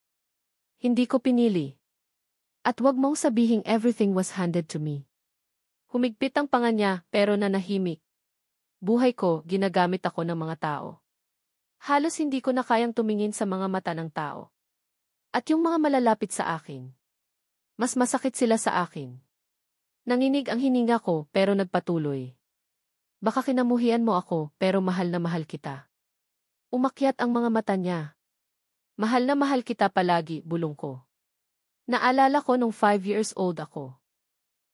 Hindi ko pinili. At wag mong sabihing everything was handed to me. Humigpit ang panga niya pero nanahimik. Buhay ko, ginagamit ako ng mga tao. Halos hindi ko na kayang tumingin sa mga mata ng tao. At yung mga malalapit sa akin. Mas masakit sila sa akin. Nanginig ang hininga ko pero nagpatuloy. Baka kinamuhian mo ako pero mahal na mahal kita. Umakyat ang mga mata niya. Mahal na mahal kita palagi, bulong ko. Naalala ko nung 5 years old ako.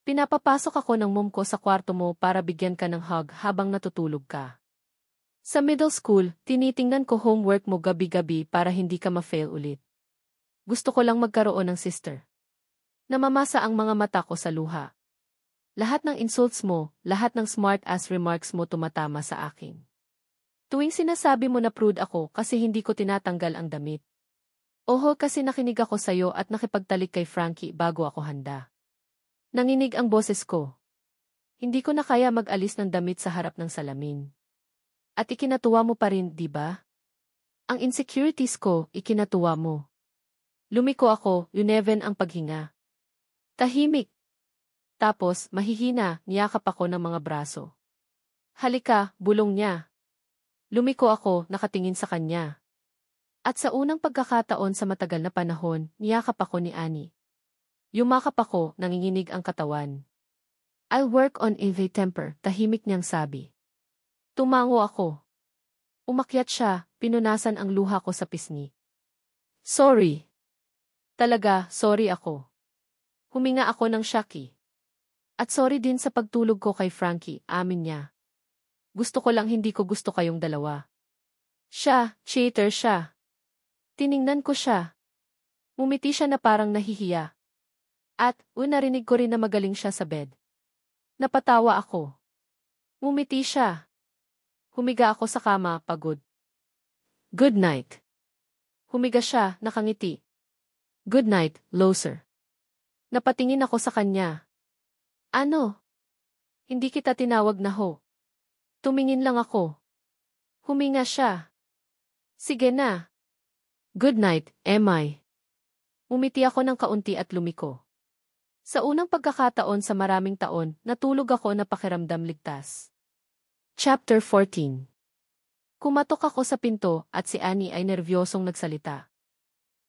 Pinapapasok ako ng mom ko sa kwarto mo para bigyan ka ng hug habang natutulog ka. Sa middle school, tinitingnan ko homework mo gabi-gabi para hindi ka ma-fail ulit. Gusto ko lang magkaroon ng sister. Namamasa ang mga mata ko sa luha. Lahat ng insults mo, lahat ng smart-ass remarks mo tumatama sa akin. Tuwing sinasabi mo na prude ako kasi hindi ko tinatanggal ang damit. Oho kasi nakinig ako sa'yo at nakipagtalik kay Frankie bago ako handa. Nanginig ang boses ko. Hindi ko na kaya mag-alis ng damit sa harap ng salamin. At ikinatuwa mo pa rin, di ba? Ang insecurities ko, ikinatuwa mo. Lumiko ako, yuneven ang paghinga. Tahimik. Tapos, mahihina, niyakap ako ng mga braso. Halika, bulong niya. Lumiko ako, nakatingin sa kanya. At sa unang pagkakataon sa matagal na panahon, niyakap ako ni Annie. Yumakap ako, nanginginig ang katawan. I'll work on a temper, tahimik niyang sabi. Tumango ako. Umakyat siya, pinunasan ang luha ko sa pisngi. Sorry. Talaga, sorry ako. Huminga ako ng shaki. At sorry din sa pagtulog ko kay Frankie, amin niya. Gusto ko lang hindi ko gusto kayong dalawa. Siya, cheater siya. Tiningnan ko siya. Mumiti siya na parang nahihiya. At, narinig ko rin na magaling siya sa bed. Napatawa ako. Mumiti siya. Humiga ako sa kama, pagod. Good night. Humiga siya, nakangiti. Good night, loser. Napatingin ako sa kanya. Ano? Hindi kita tinawag na ho. Tumingin lang ako. Huminga siya. Sige na. Good night, Emay. Umiti ako ng kaunti at lumiko. Sa unang pagkakataon sa maraming taon, natulog ako na pakiramdam ligtas. Chapter 14. Kumatok ako sa pinto at si Annie ay nervyosong nagsalita.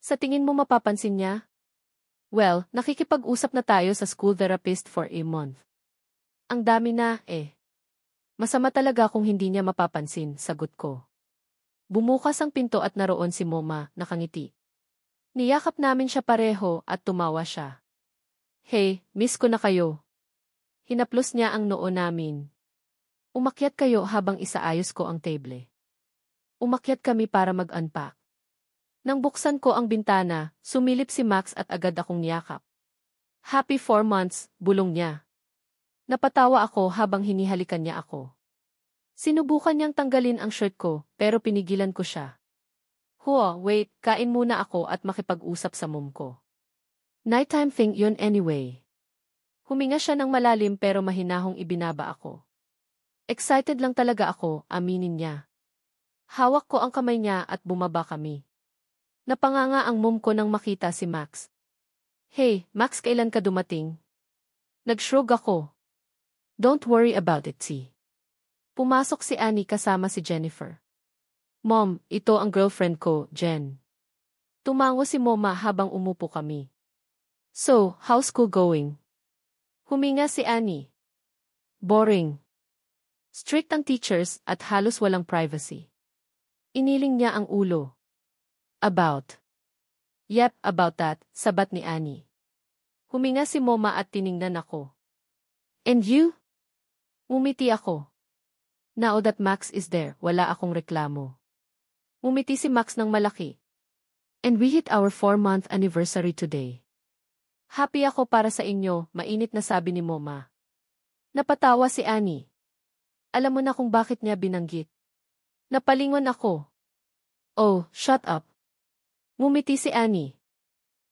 Sa tingin mo mapapansin niya? Well, nakikipag-usap na tayo sa school therapist for a month. Ang dami na, eh. Masama talaga kung hindi niya mapapansin, sagot ko. Bumukas ang pinto at naroon si Moma, nakangiti. Niyakap namin siya pareho at tumawa siya. Hey, miss ko na kayo. Hinaplos niya ang noo namin. Umakyat kayo habang isaayos ko ang table. Umakyat kami para mag-unpack. Nang buksan ko ang bintana, sumilip si Max at agad akong niyakap. Happy 4 months, bulong niya. Napatawa ako habang hinihalikan niya ako. Sinubukan niyang tanggalin ang shirt ko, pero pinigilan ko siya. Wait, kain muna ako at makipag-usap sa mom ko. Nighttime thing yun anyway. Huminga siya ng malalim pero mahinahong ibinaba ako. Excited lang talaga ako, aminin niya. Hawak ko ang kamay niya at bumaba kami. Napanganga ang mom ko nang makita si Max. Hey, Max, kailan ka dumating? Nag-shrug ako. Don't worry about it, see. Pumasok si Annie kasama si Jennifer. Mom, ito ang girlfriend ko, Jen. Tumango si Moma habang umupo kami. So, how's school going? Huminga si Annie. Boring. Strict ang teachers at halos walang privacy. Iniling niya ang ulo. About. Yep, about that, sabat ni Annie. Huminga si Moma at tiningnan ako. And you? Umiti ako. Now that Max is there, wala akong reklamo. Umiti si Max ng malaki. And we hit our 4-month anniversary today. Happy ako para sa inyo, mainit na sabi ni Moma. Napatawa si Annie. Alam mo na kung bakit niya binanggit. Napalingon ako. Oh, shut up. Ngumiti si Annie.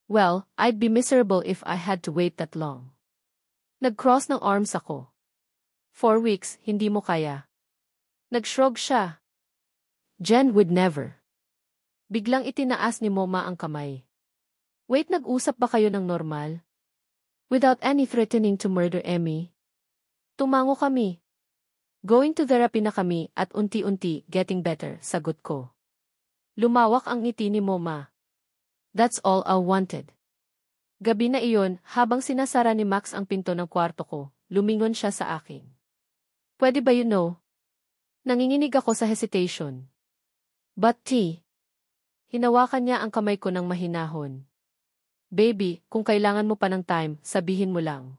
Well, I'd be miserable if I had to wait that long. Nag-cross ng arms ako. 4 weeks, hindi mo kaya. Nag-shrug siya. Jen would never. Biglang itinaas ni Moma ang kamay. Wait, nag-usap ba kayo ng normal? Without any threatening to murder Emmy? Tumango kami. Going to therapy na kami at unti-unti getting better, sagot ko. Lumawak ang ngiti ni Moma. That's all I wanted. Gabi na iyon, habang sinasara ni Max ang pinto ng kwarto ko, lumingon siya sa akin. Pwede ba Nanginginig ako sa hesitation. But hinawakan niya ang kamay ko ng mahinahon. Baby, kung kailangan mo pa ng time, sabihin mo lang.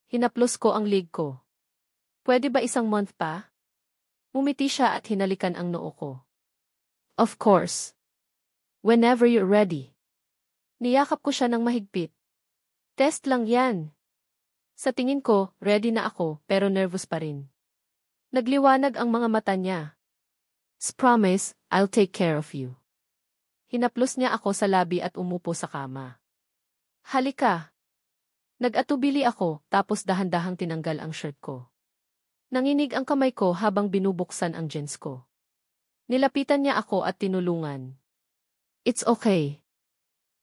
Hinaplos ko ang leg ko. Pwede ba 1 month pa? Umiti siya at hinalikan ang noo ko. Of course. Whenever you're ready. Niyakap ko siya ng mahigpit. Test lang yan. Sa tingin ko, ready na ako, pero nervous pa rin. Nagliwanag ang mga mata niya. Promise, I'll take care of you. Hinaplos niya ako sa labi at umupo sa kama. Halika. Nag-atubili ako, tapos dahan-dahang tinanggal ang shirt ko. Nanginig ang kamay ko habang binubuksan ang jeans ko. Nilapitan niya ako at tinulungan. It's okay.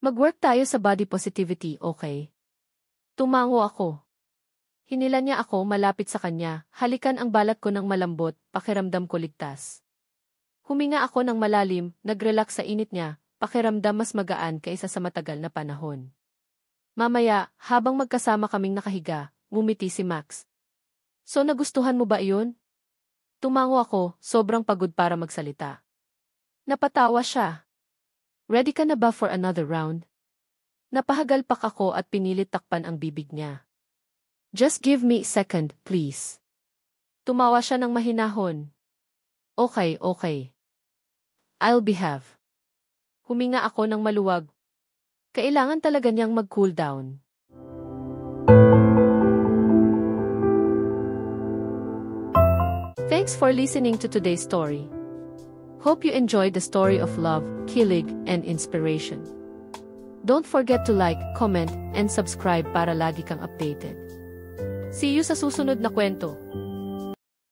Mag-work tayo sa body positivity, okay? Tumango ako. Hinila niya ako malapit sa kanya, halikan ang balat ko ng malambot, pakiramdam ko ligtas. Huminga ako ng malalim, nag-relax sa init niya, pakiramdam mas magaan kaysa sa matagal na panahon. Mamaya, habang magkasama kaming nakahiga, ngumiti si Max. So nagustuhan mo ba iyon? Tumango ako, sobrang pagod para magsalita. Napatawa siya. Ready ka na ba for another round? Napahagalpak ako at pinilit takpan ang bibig niya. Just give me a second, please. Tumawa siya ng mahinahon. Okay. I'll behave. Huminga ako ng maluwag. Kailangan talaga niyang mag-cool down. Thanks for listening to today's story. Hope you enjoyed the story of love, kilig, and inspiration. Don't forget to like, comment, and subscribe para lagi kang updated. See you sa susunod na kwento.